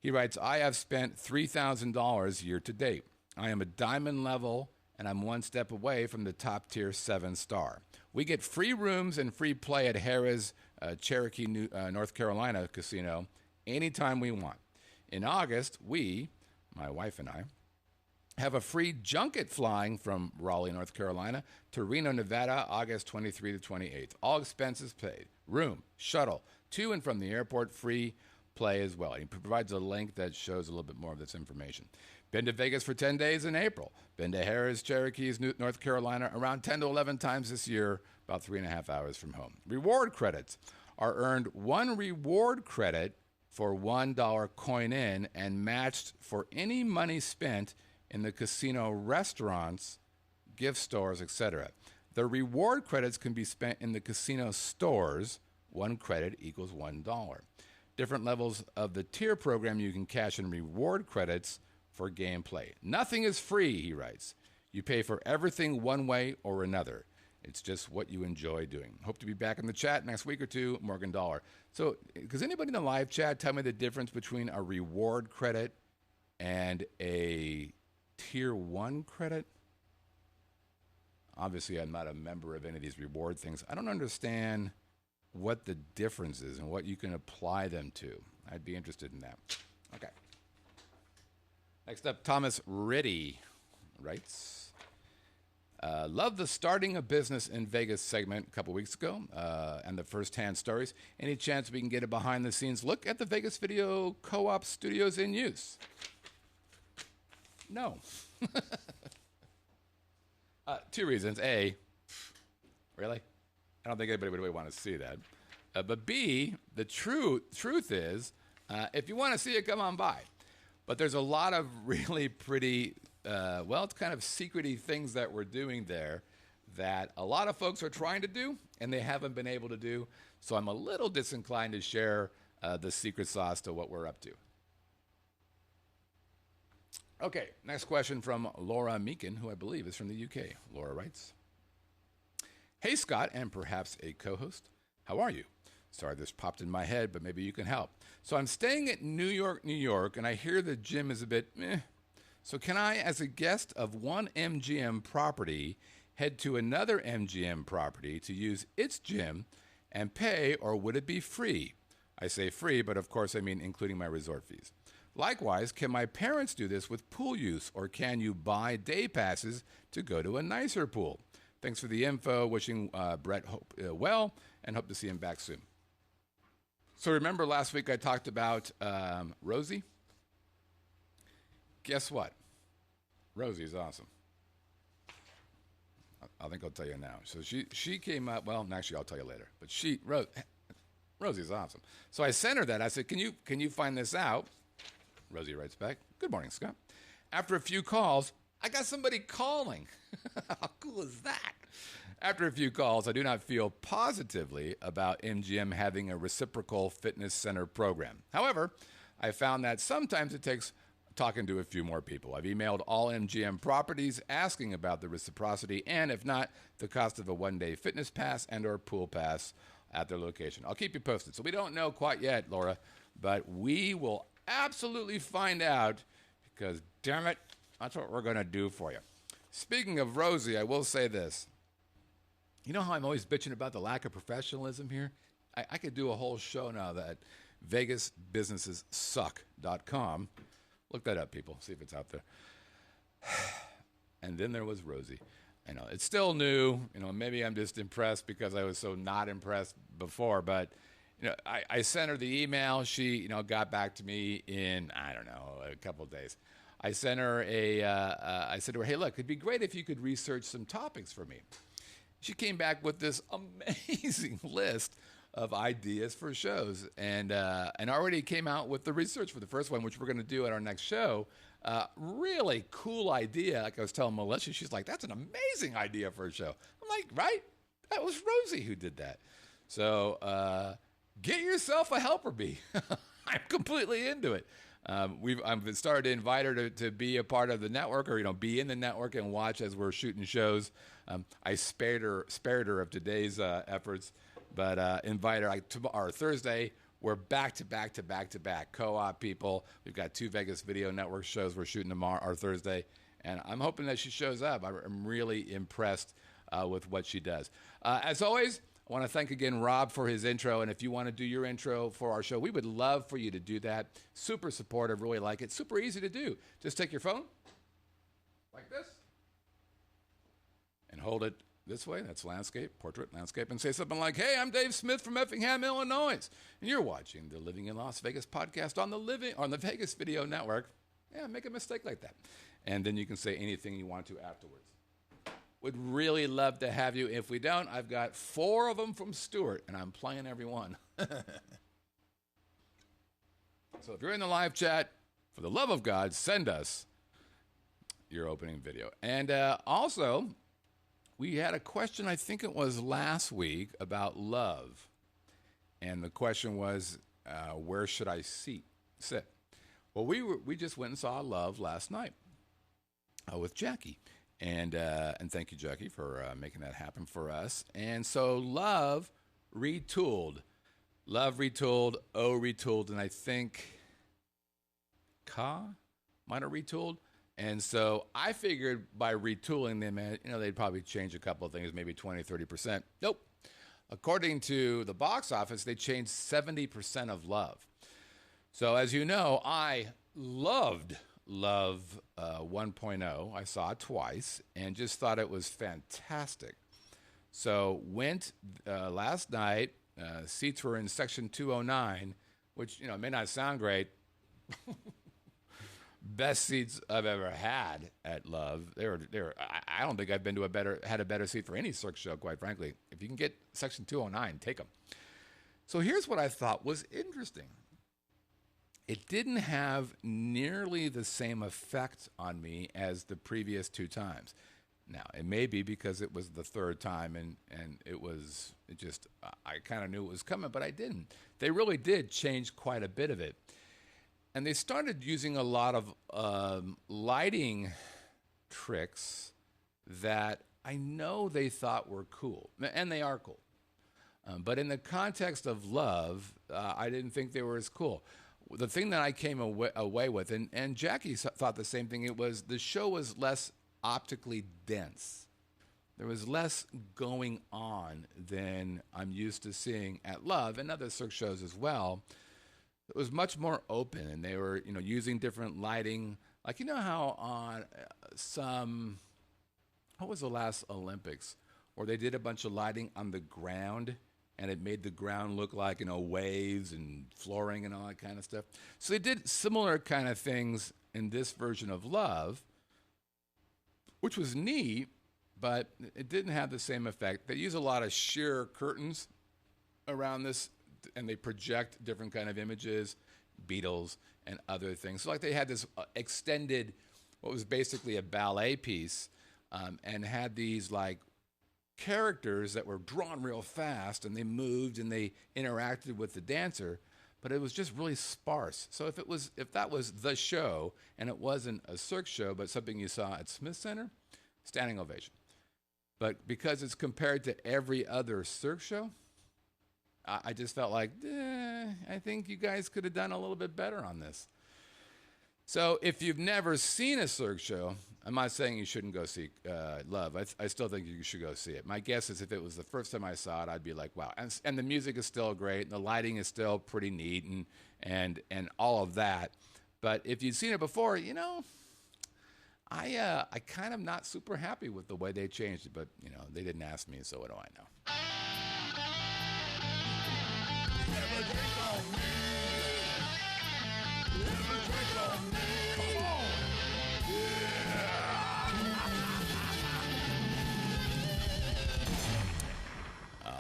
He writes, I have spent $3,000 year to date. I am a diamond level, and I'm 1 step away from the top tier 7-star. We get free rooms and free play at Harrah's Cherokee, North Carolina casino anytime we want. In August, my wife and I, have a free junket flying from Raleigh, North Carolina to Reno, Nevada, August 23 to 28th. All expenses paid. Room, shuttle, to and from the airport, free play as well. He provides a link that shows a little bit more of this information. Been to Vegas for 10 days in April. Been to Harrah's, Cherokee, North Carolina, around 10 to 11 times this year, about 3.5 hours from home. Reward credits are earned 1 reward credit for $1 coin in and matched for any money spent in the casino restaurants, gift stores, etc. The reward credits can be spent in the casino stores. 1 credit equals $1. Different levels of the tier program, you can cash in reward credits for gameplay. Nothing is free, he writes. You pay for everything one way or another. It's just what you enjoy doing. Hope to be back in the chat next week or two. Morgan Dollar. So, does anybody in the live chat tell me the difference between a reward credit and a tier 1 credit? Obviously, I'm not a member of any of these reward things. I don't understand what the difference is and what you can apply them to. I'd be interested in that. Okay. Next up, Thomas Riddy writes, love the starting a business in Vegas segment a couple weeks ago and the first-hand stories. Any chance we can get a behind-the-scenes look at the Vegas Video Co-op studios in use? No. 2 reasons. A, really? I don't think anybody would really want to see that. But B, the truth is, if you want to see it, come on by. But there's a lot of really pretty, it's kind of secret-y things that we're doing there that a lot of folks are trying to do and they haven't been able to do. So I'm a little disinclined to share the secret sauce to what we're up to. Okay, next question from Laura Meakin, who I believe is from the UK. Laura writes, hey, Scott, and perhaps a co-host. How are you? Sorry, this popped in my head, but maybe you can help. So I'm staying at New York, and I hear the gym is a bit meh. So can I, as a guest of one MGM property, head to another MGM property to use its gym and pay, or would it be free? I say free, but of course I mean including my resort fees. Likewise, can my parents do this with pool use, or can you buy day passes to go to a nicer pool? Thanks for the info. Wishing Brett well, and hope to see him back soon. So remember last week I talked about Rosie? Guess what? Rosie's awesome. I think I'll tell you now. So she came up, well, actually I'll tell you later. But Rosie's awesome. So I sent her that. I said, can you find this out? Rosie writes back, good morning, Scott. After a few calls, I got somebody calling. How cool is that? After a few calls, I do not feel positively about MGM having a reciprocal fitness center program. However, I found that sometimes it takes talking to a few more people. I've emailed all MGM properties asking about the reciprocity and, if not, the cost of a one-day fitness pass and or pool pass at their location. I'll keep you posted. So we don't know quite yet, Laura, but we will absolutely find out because, damn it, that's what we're going to do for you. Speaking of Rosie, I will say this. You know how I'm always bitching about the lack of professionalism here? I could do a whole show now that VegasBusinessesSuck.com. Look that up, people. See if it's out there. And then there was Rosie. I know it's still new. You know, maybe I'm just impressed because I was so not impressed before. But you know, I sent her the email. She, got back to me in a couple of days. I sent her I said to her, hey, look, it'd be great if you could research some topics for me. She came back with this amazing list of ideas for shows, and already came out with the research for the first one, which we're going to do at our next show. Really cool idea. Like I was telling Melissa, she's like, that's an amazing idea for a show. I'm like, right? That was Rosie who did that. So get yourself a helper bee. I'm completely into it. I've started to invite her to be a part of the network, or be in the network and watch as we're shooting shows. I spared her of today's efforts, but invite her tomorrow, Thursday. We're back to back co-op people. We've got 2 Vegas Video Network shows we're shooting tomorrow or Thursday, and I'm hoping that she shows up. I'm really impressed with what she does. As always, I want to thank again Rob for his intro. And if you want to do your intro for our show, we would love for you to do that. Super supportive, really like it. Super easy to do. Just take your phone like this and hold it this way. That's landscape, portrait, landscape, and say something like, "Hey, I'm Dave Smith from Effingham, Illinois, and you're watching the Living in Las Vegas podcast on the Vegas Video Network." Yeah, make a mistake like that. And then you can say anything you want to afterwards. Would really love to have you. If we don't, I've got 4 of them from Stuart, and I'm playing every one. So if you're in the live chat, for the love of God, send us your opening video. And also, we had a question, I think it was last week, about love. And the question was, where should I sit? Well, we just went and saw Love last night with Jackie. And thank you, Jackie, for making that happen for us. And so Love retooled. Love retooled, O retooled, and I think Ka might have retooled. And so I figured by retooling them, they'd probably change a couple of things, maybe 20, 30%. Nope. According to the box office, they changed 70% of Love. So as you know, I loved Love 1.0. I saw it twice and just thought it was fantastic. So went last night. Seats were in section 209, which may not sound great. Best seats I've ever had at Love. They were. I don't think I've been to had a better seat for any Cirque show, quite frankly. If you can get section 209, take them. So here's what I thought was interesting. It didn't have nearly the same effect on me as the previous 2 times. Now, it may be because it was the 3rd time and I kind of knew it was coming, but I didn't. They really did change quite a bit of it. And they started using a lot of lighting tricks that I know they thought were cool, and they are cool. But in the context of Love, I didn't think they were as cool. The thing that I came away with, and Jackie thought the same thing, the show was less optically dense. There was less going on than I'm used to seeing at Love and other Cirque shows as well. It was much more open, and they were, using different lighting. Like, how on what was the last Olympics, where they did a bunch of lighting on the ground, and it made the ground look like, waves and flooring and all that kind of stuff. So they did similar kind of things in this version of Love, which was neat, but it didn't have the same effect. They use a lot of sheer curtains around this, and they project different kind of images, Beatles and other things. So like they had this extended, what was basically a ballet piece, and had these like characters that were drawn real fast, and they moved and they interacted with the dancer, but it was just really sparse. So if that was the show and it wasn't a Cirque show, but something you saw at Smith Center, standing ovation. But because it's compared to every other Cirque show, I just felt like, I think you guys could have done a little bit better on this. So if you've never seen a Cirque show, I'm not saying you shouldn't go see Love. I still think you should go see it. My guess is if it was the first time I saw it, I'd be like, wow. And the music is still great, and the lighting is still pretty neat, and all of that. But if you've seen it before, I kind of not super happy with the way they changed it. But they didn't ask me, so what do I know? Never drink on me. Never drink on me. Come on. Yeah.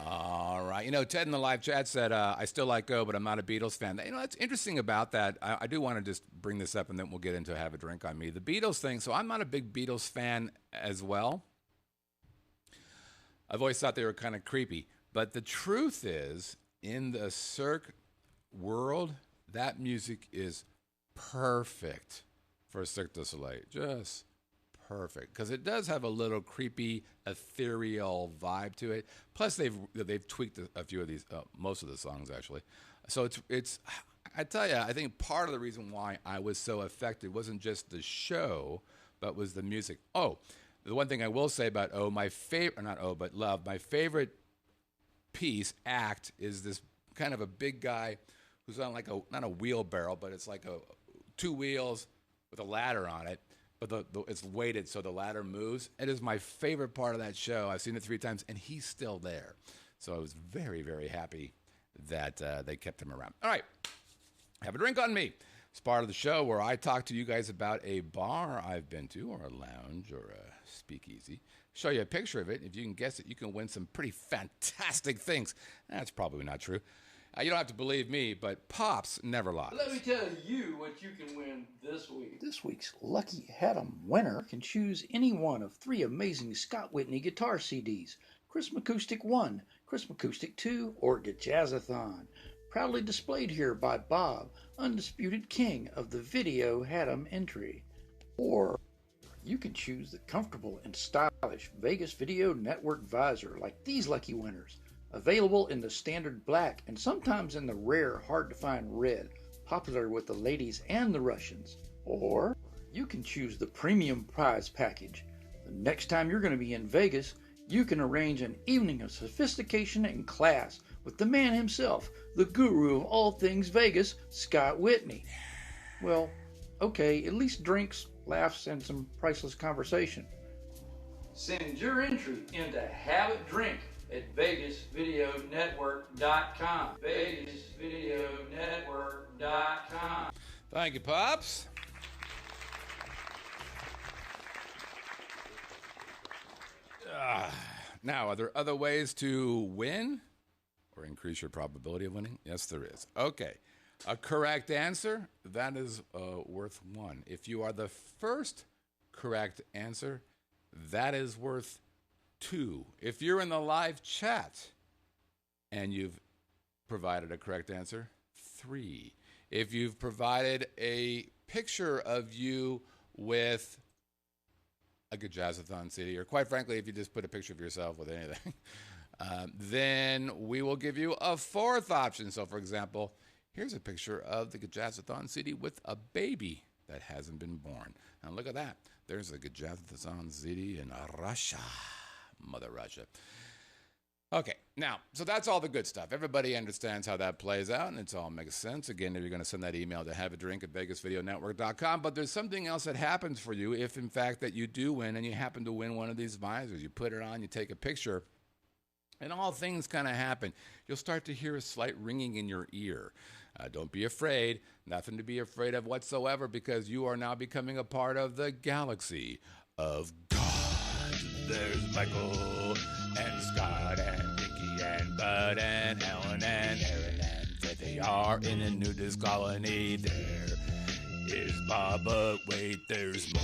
All right. Ted in the live chat said, I still like Go, but I'm not a Beatles fan. That's interesting about that. I do want to just bring this up, and then we'll get into Have a Drink on Me. The Beatles thing, so I'm not a big Beatles fan as well. I've always thought they were kind of creepy. But the truth is, in the Cirque world, that music is perfect for Cirque du Soleil. Just perfect. Because it does have a little creepy, ethereal vibe to it. Plus, they've tweaked a few of these, most of the songs, actually. So it's I tell you, I think part of the reason why I was so affected wasn't just the show, but was the music. Oh, the one thing I will say about Love, my favorite piece act is this kind of a big guy who's on like not a wheelbarrow, but it's like two wheels with a ladder on it, but it's weighted so the ladder moves. It is my favorite part of that show. I've seen it 3 times, and he's still there. So I was very, very happy that they kept him around. All right, have a drink on me. It's part of the show where I talk to you guys about a bar I've been to, or a lounge, or a speakeasy. Show you a picture of it. If you can guess it, you can win some pretty fantastic things. That's probably not true. You don't have to believe me, but Pops never lies. Let me tell you what you can win this week. This week's Lucky Haddam winner can choose any one of 3 amazing Scott Whitney guitar CDs. Christmas Acoustic 1, Christmas Acoustic 2, or Jazzathon. Proudly displayed here by Bob, undisputed king of the video Haddam entry. Or you can choose the comfortable and stylish Vegas Video Network visor like these lucky winners. Available in the standard black and sometimes in the rare, hard-to-find red, popular with the ladies and the Russians. Or you can choose the premium prize package. The next time you're going to be in Vegas, you can arrange an evening of sophistication and class with the man himself, the guru of all things Vegas, Scott Whitney. Well, okay, at least drinks, laughs, and some priceless conversation. Send your entry into Have a Drink at VegasVideoNetwork.com. VegasVideoNetwork.com. Thank you, Pops. Now, are there other ways to win or increase your probability of winning? Yes, there is. Okay. A correct answer, that is worth 1. If you are the first correct answer, that is worth 2. If you're in the live chat and you've provided a correct answer, 3. If you've provided a picture of you with a good Jazzathon CD, or quite frankly, if you just put a picture of yourself with anything, then we will give you a 4th option. So, for example, here's a picture of the Jazzathon CD with a baby that hasn't been born. Now, look at that. There's a Jazzathon CD in Russia. Mother Russia. Okay, now, so that's all the good stuff. Everybody understands how that plays out, and it all makes sense. Again, you're going to send that email to haveadrink@vegasvideonetwork.com, but there's something else that happens for you if, in fact, that you do win, and you happen to win one of these visors. You put it on, you take a picture, and all things kind of happen. You'll start to hear a slight ringing in your ear. Don't be afraid. Nothing to be afraid of whatsoever, because you are now becoming a part of the galaxy of God. There's Michael and Scott and Vicky and Bud and Helen and Aaron, and there they are in a nudist colony. There is Bob, but wait, there's more.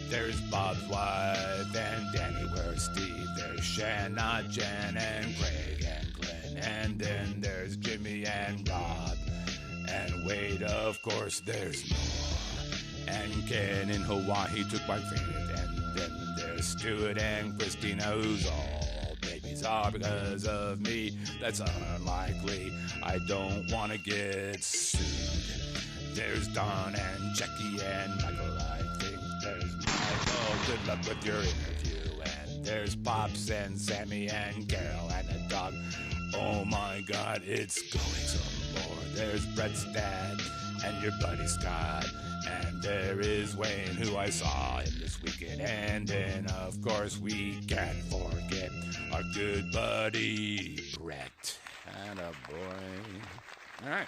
There's Bob's wife and Danny, where's Steve? There's Shanna, Jen, and Craig and Glenn, and then there's Jimmy and Rob. And wait, of course, there's more. And Ken in Hawaii took my favorite, and then there's Stuart and Christina, whose all babies are because of me. That's unlikely. I don't want to get sued. There's Don and Jackie and Michael. I think there's Michael. Good luck with your interview. And there's Pops and Sammy and Carol and a dog. Oh my God, it's going some more. There's Brett's dad and your buddy Scott. And there is Wayne, who I saw him this weekend. And then, of course, we can't forget our good buddy, Brett. Attaboy. All right.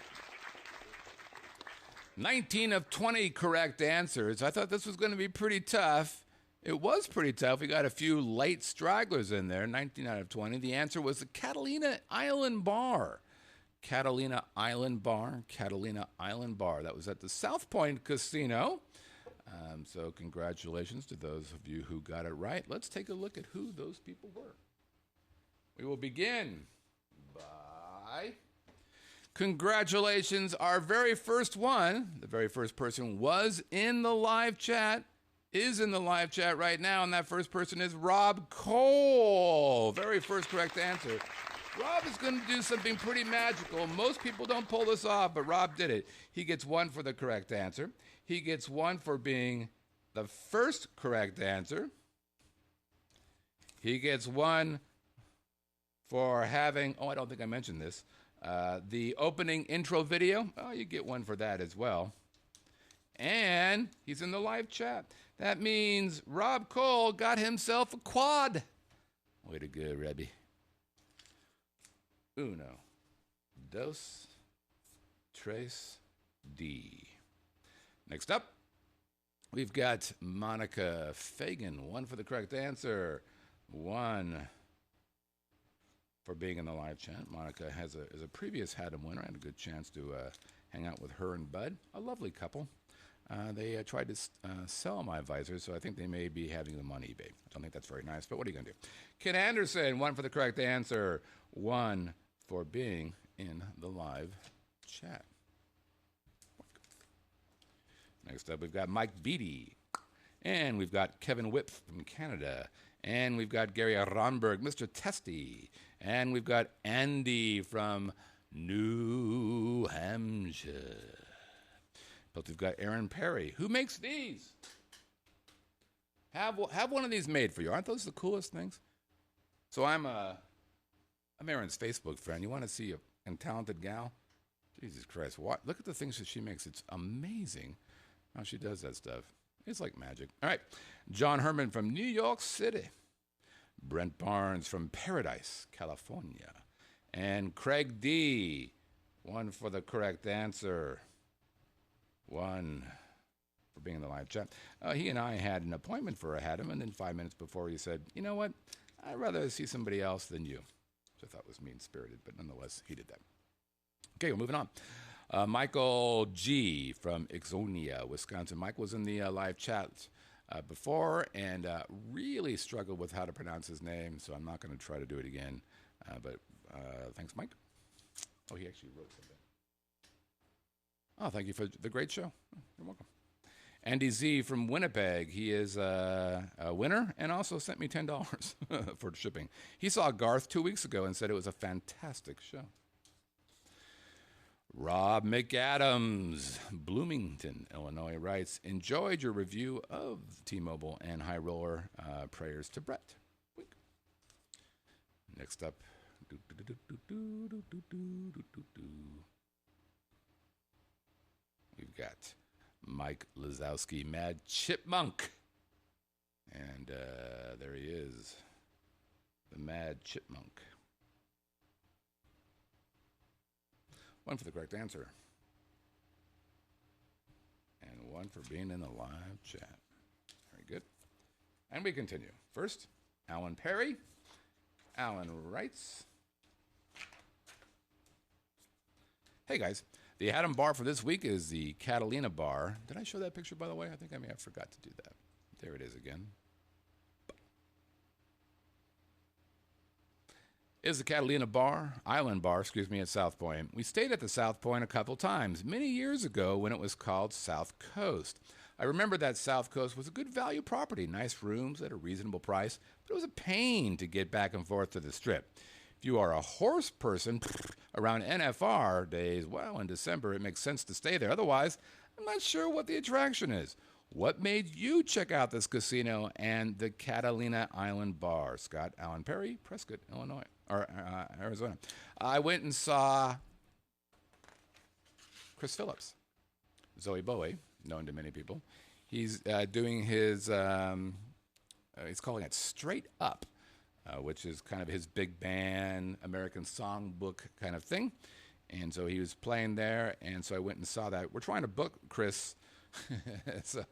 19 of 20 correct answers. I thought this was going to be pretty tough. It was pretty tough. We got a few late stragglers in there, 19 out of 20. The answer was the Catalina Island Bar. Catalina Island Bar. That was at the South Point Casino. So congratulations to those of you who got it right. Let's take a look at who those people were. We will begin by congratulations. Our very first one, the very first person was in the live chat, is in the live chat right now, and that first person is Rob Cole. Very first correct answer. Rob is going to do something pretty magical. Most people don't pull this off, but Rob did it. He gets 1 for the correct answer. He gets 1 for being the first correct answer. He gets 1 for having, I don't think I mentioned this, the opening intro video. Oh, you get one for that as well. And he's in the live chat. That means Rob Cole got himself a quad. Way to go, Rebby. Uno, dos, tres, D. Next up, we've got Monica Fagan. One for the correct answer. One for being in the live chat. Monica is a previous Haddam winner. I had a good chance to hang out with her and Bud, a lovely couple. They tried to sell my visors, so I think they may be having them on eBay. I don't think that's very nice, but what are you going to do? Ken Anderson, one for the correct answer. One for being in the live chat. Next up, we've got Mike Beatty. And we've got Kevin Whip from Canada. And we've got Gary Ronberg, Mr. Testy. And we've got Andy from New Hampshire. But we've got Aaron Perry. Who makes these? Have one of these made for you. Aren't those the coolest things? So I'm Aaron's Facebook friend. You want to see a talented gal? Jesus Christ. Look at the things that she makes. It's amazing how she does that stuff. It's like magic. All right. John Herman from New York City. Brent Barnes from Paradise, California. And Craig D. One for the correct answer. One for being in the live chat. He and I had an appointment for a Haddam, and then 5 minutes before he said, you know what? I'd rather see somebody else than you. Which I thought was mean-spirited, but nonetheless, he did that. Okay, we're moving on. Michael G. from Ixonia, Wisconsin. Mike was in the live chat before and really struggled with how to pronounce his name, so I'm not going to try to do it again. But thanks, Mike. Oh, he actually wrote something. Oh, thank you for the great show. You're welcome. Andy Z from Winnipeg. He is a winner and also sent me $10 for shipping. He saw Garth 2 weeks ago and said it was a fantastic show. Rob McAdams, Bloomington, Illinois, writes, enjoyed your review of T-Mobile and High Roller. Prayers to Brett. Next up. We've got Mike Lazowski, Mad Chipmunk. And there he is, the Mad Chipmunk. One for the correct answer. And one for being in the live chat. Very good. And we continue. First, Alan Perry. Alan writes, hey guys, the Haddam bar for this week is the Catalina bar. Did I show that picture, by the way? I think I may have forgot to do that. There it is again. Is the Catalina Island bar, at South Point. We stayed at the South Point a couple times, many years ago when it was called South Coast. I remember that South Coast was a good value property, nice rooms at a reasonable price, but it was a pain to get back and forth to the Strip. If you are a horse person, around NFR days, well, in December, it makes sense to stay there. Otherwise, I'm not sure what the attraction is. What made you check out this casino and the Catalina Island bar? Scott Allen Perry, Prescott, Illinois, or Arizona. I went and saw Chris Phillips, Zoe Bowie, known to many people. He's doing his, he's calling it Straight Up, which is kind of his big band, American songbook kind of thing. And so he was playing there, and so I went and saw that. We're trying to book Chris, so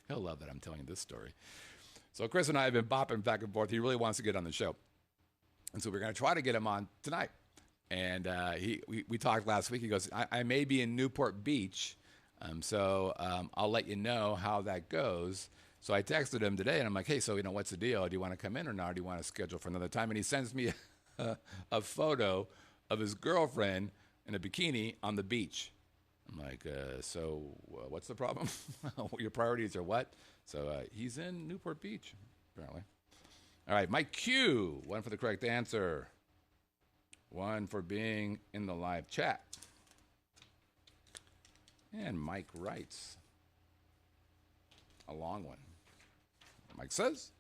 he'll love that I'm telling you this story. So Chris and I have been bopping back and forth. He really wants to get on the show. And so we're going to try to get him on tonight. And we talked last week. He goes, I may be in Newport Beach, so I'll let you know how that goes. So I texted him today, and I'm like, hey, so, what's the deal? Do you want to come in or not? Or do you want to schedule for another time? And he sends me a photo of his girlfriend in a bikini on the beach. I'm like, so what's the problem? Your priorities are what? So he's in Newport Beach, apparently. All right, Mike Q, one for the correct answer. One for being in the live chat. And Mike writes a long one. Mike says,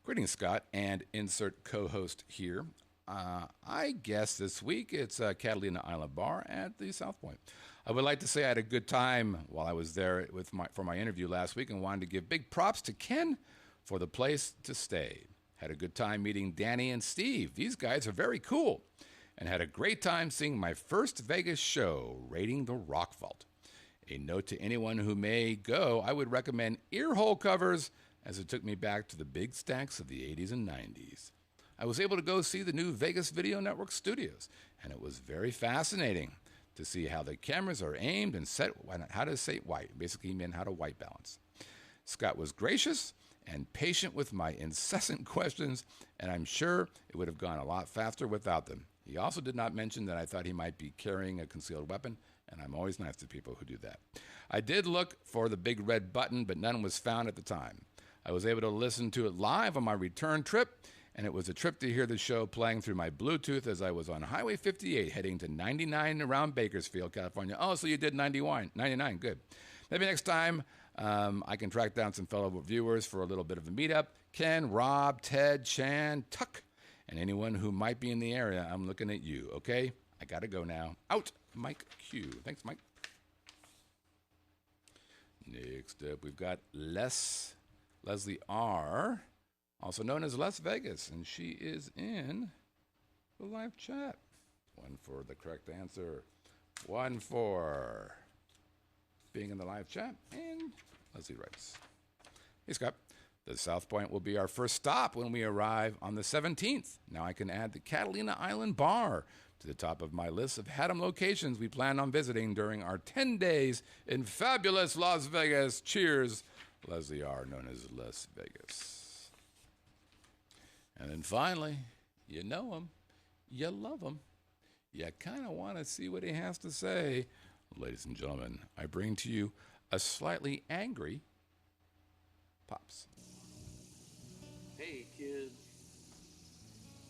Greetings, Scott, and insert co-host here. I guess this week it's Catalina Island Bar at the South Point. I would like to say I had a good time while I was there for my interview last week and wanted to give big props to Ken for the place to stay. Had a good time meeting Danny and Steve. These guys are very cool. And had a great time seeing my first Vegas show, Raiding the Rock Vault. A note to anyone who may go, I would recommend earhole covers as it took me back to the big stacks of the 80s and 90s. I was able to go see the new Vegas Video Network studios, and it was very fascinating to see how the cameras are aimed and set, how to say white. Basically, he meant how to white balance. Scott was gracious and patient with my incessant questions, and I'm sure it would have gone a lot faster without them. He also did not mention that I thought he might be carrying a concealed weapon, and I'm always nice to people who do that. I did look for the big red button, but none was found at the time. I was able to listen to it live on my return trip, and it was a trip to hear the show playing through my Bluetooth as I was on Highway 58 heading to 99 around Bakersfield, California. Oh, so you did 99, good. Maybe next time I can track down some fellow viewers for a little bit of a meetup. Ken, Rob, Ted, Chan, Tuck, and anyone who might be in the area. I'm looking at you, okay? I got to go now. Out, Mike Q. Thanks, Mike. Next up, we've got Leslie R., also known as Les Vegas, and she is in the live chat. One for the correct answer, one for being in the live chat, and Leslie writes, hey, Scott, the South Point will be our first stop when we arrive on the 17th. Now I can add the Catalina Island Bar to the top of my list of Haddam locations we plan on visiting during our 10 days in fabulous Las Vegas. Cheers, Leslie R., known as Las Vegas. And then finally, you know him, you love him, you kind of want to see what he has to say. Ladies and gentlemen, I bring to you a slightly angry Pops. Hey kids,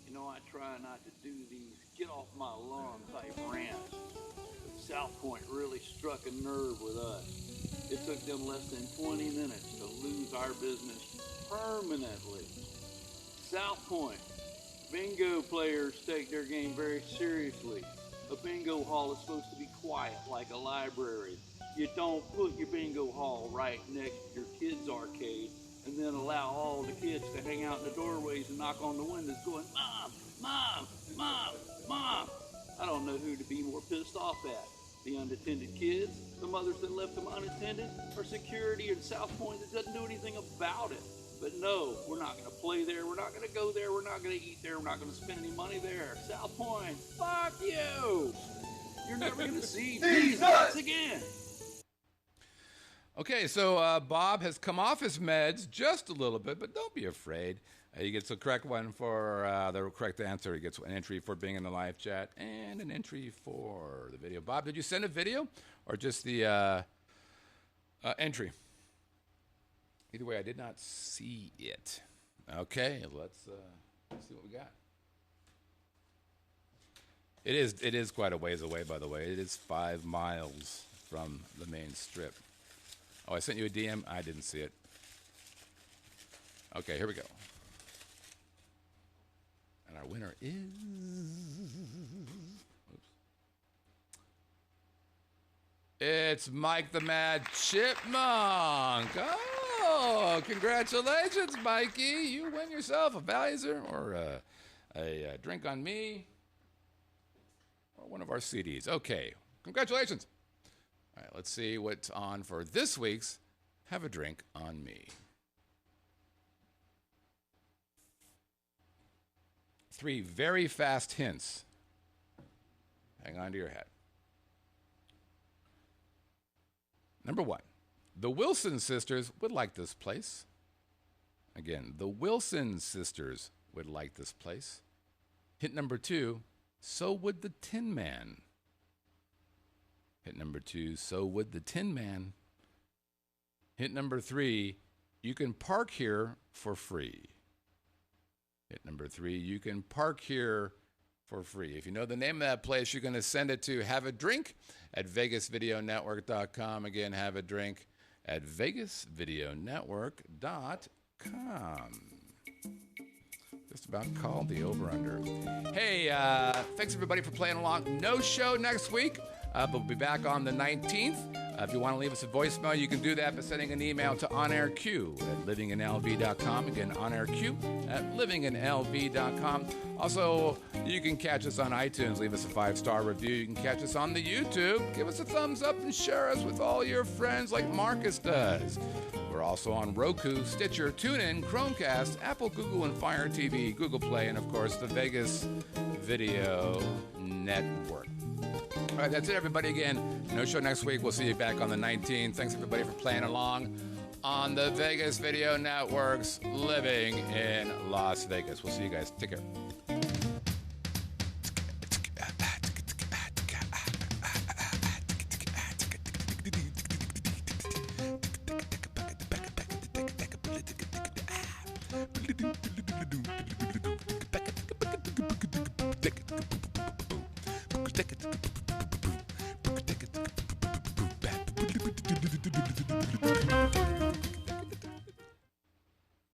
you know I try not to do these get off my lawn type rants, but South Point really struck a nerve with us. It took them less than 20 minutes to lose our business permanently. South Point, bingo players take their game very seriously. A bingo hall is supposed to be quiet like a library. You don't put your bingo hall right next to your kids' arcade and then allow all the kids to hang out in the doorways and knock on the windows going, Mom, Mom, Mom, Mom. I don't know who to be more pissed off at. The unattended kids, the mothers that left them unattended, or security in South Point that doesn't do anything about it. But no, we're not going to play there. We're not going to go there. We're not going to eat there. We're not going to spend any money there. South Point, fuck you. You're never going to see these nuts again. Okay, so Bob has come off his meds just a little bit, but don't be afraid. He gets the correct one for the correct answer. He gets an entry for being in the live chat and an entry for the video. Bob, did you send a video or just the entry? Either way, I did not see it. Okay, let's see what we got. It is quite a ways away, by the way. It is 5 miles from the main strip. Oh, I sent you a DM? I didn't see it. Okay, here we go. And our winner is... Oops. It's Mike the Mad Chipmunk. Oh, congratulations, Mikey. You win yourself a Valaiser or a drink on me or one of our CDs. Okay, congratulations. All right, let's see what's on for this week's Have a Drink on Me. 3 very fast hints. Hang on to your hat. Number 1, the Wilson sisters would like this place. Again, the Wilson sisters would like this place. Hint number 2, so would the Tin Man. Hint number 2, so would the Tin Man. Hint number 3, you can park here for free. Hint number 3, you can park here for free. If you know the name of that place, you're going to send it to Have a Drink at VegasVideoNetwork.com. Again, Have a Drink at VegasVideoNetwork.com. just about called the over-under. Hey, thanks everybody for playing along. No show next week, but we'll be back on the 19th. If you want to leave us a voicemail, you can do that by sending an email to onairq@livinginlv.com. Again, onairq@livinginlv.com. Also, you can catch us on iTunes. Leave us a 5-star review. You can catch us on the YouTube. Give us a thumbs up and share us with all your friends like Marcus does. We're also on Roku, Stitcher, TuneIn, Chromecast, Apple, Google, and Fire TV, Google Play, and of course the Vegas Video Network. All right, that's it, everybody. Again, no show next week. We'll see you back on the 19th. Thanks, everybody, for playing along on the Vegas Video Network's Living in Las Vegas. We'll see you guys. Take care.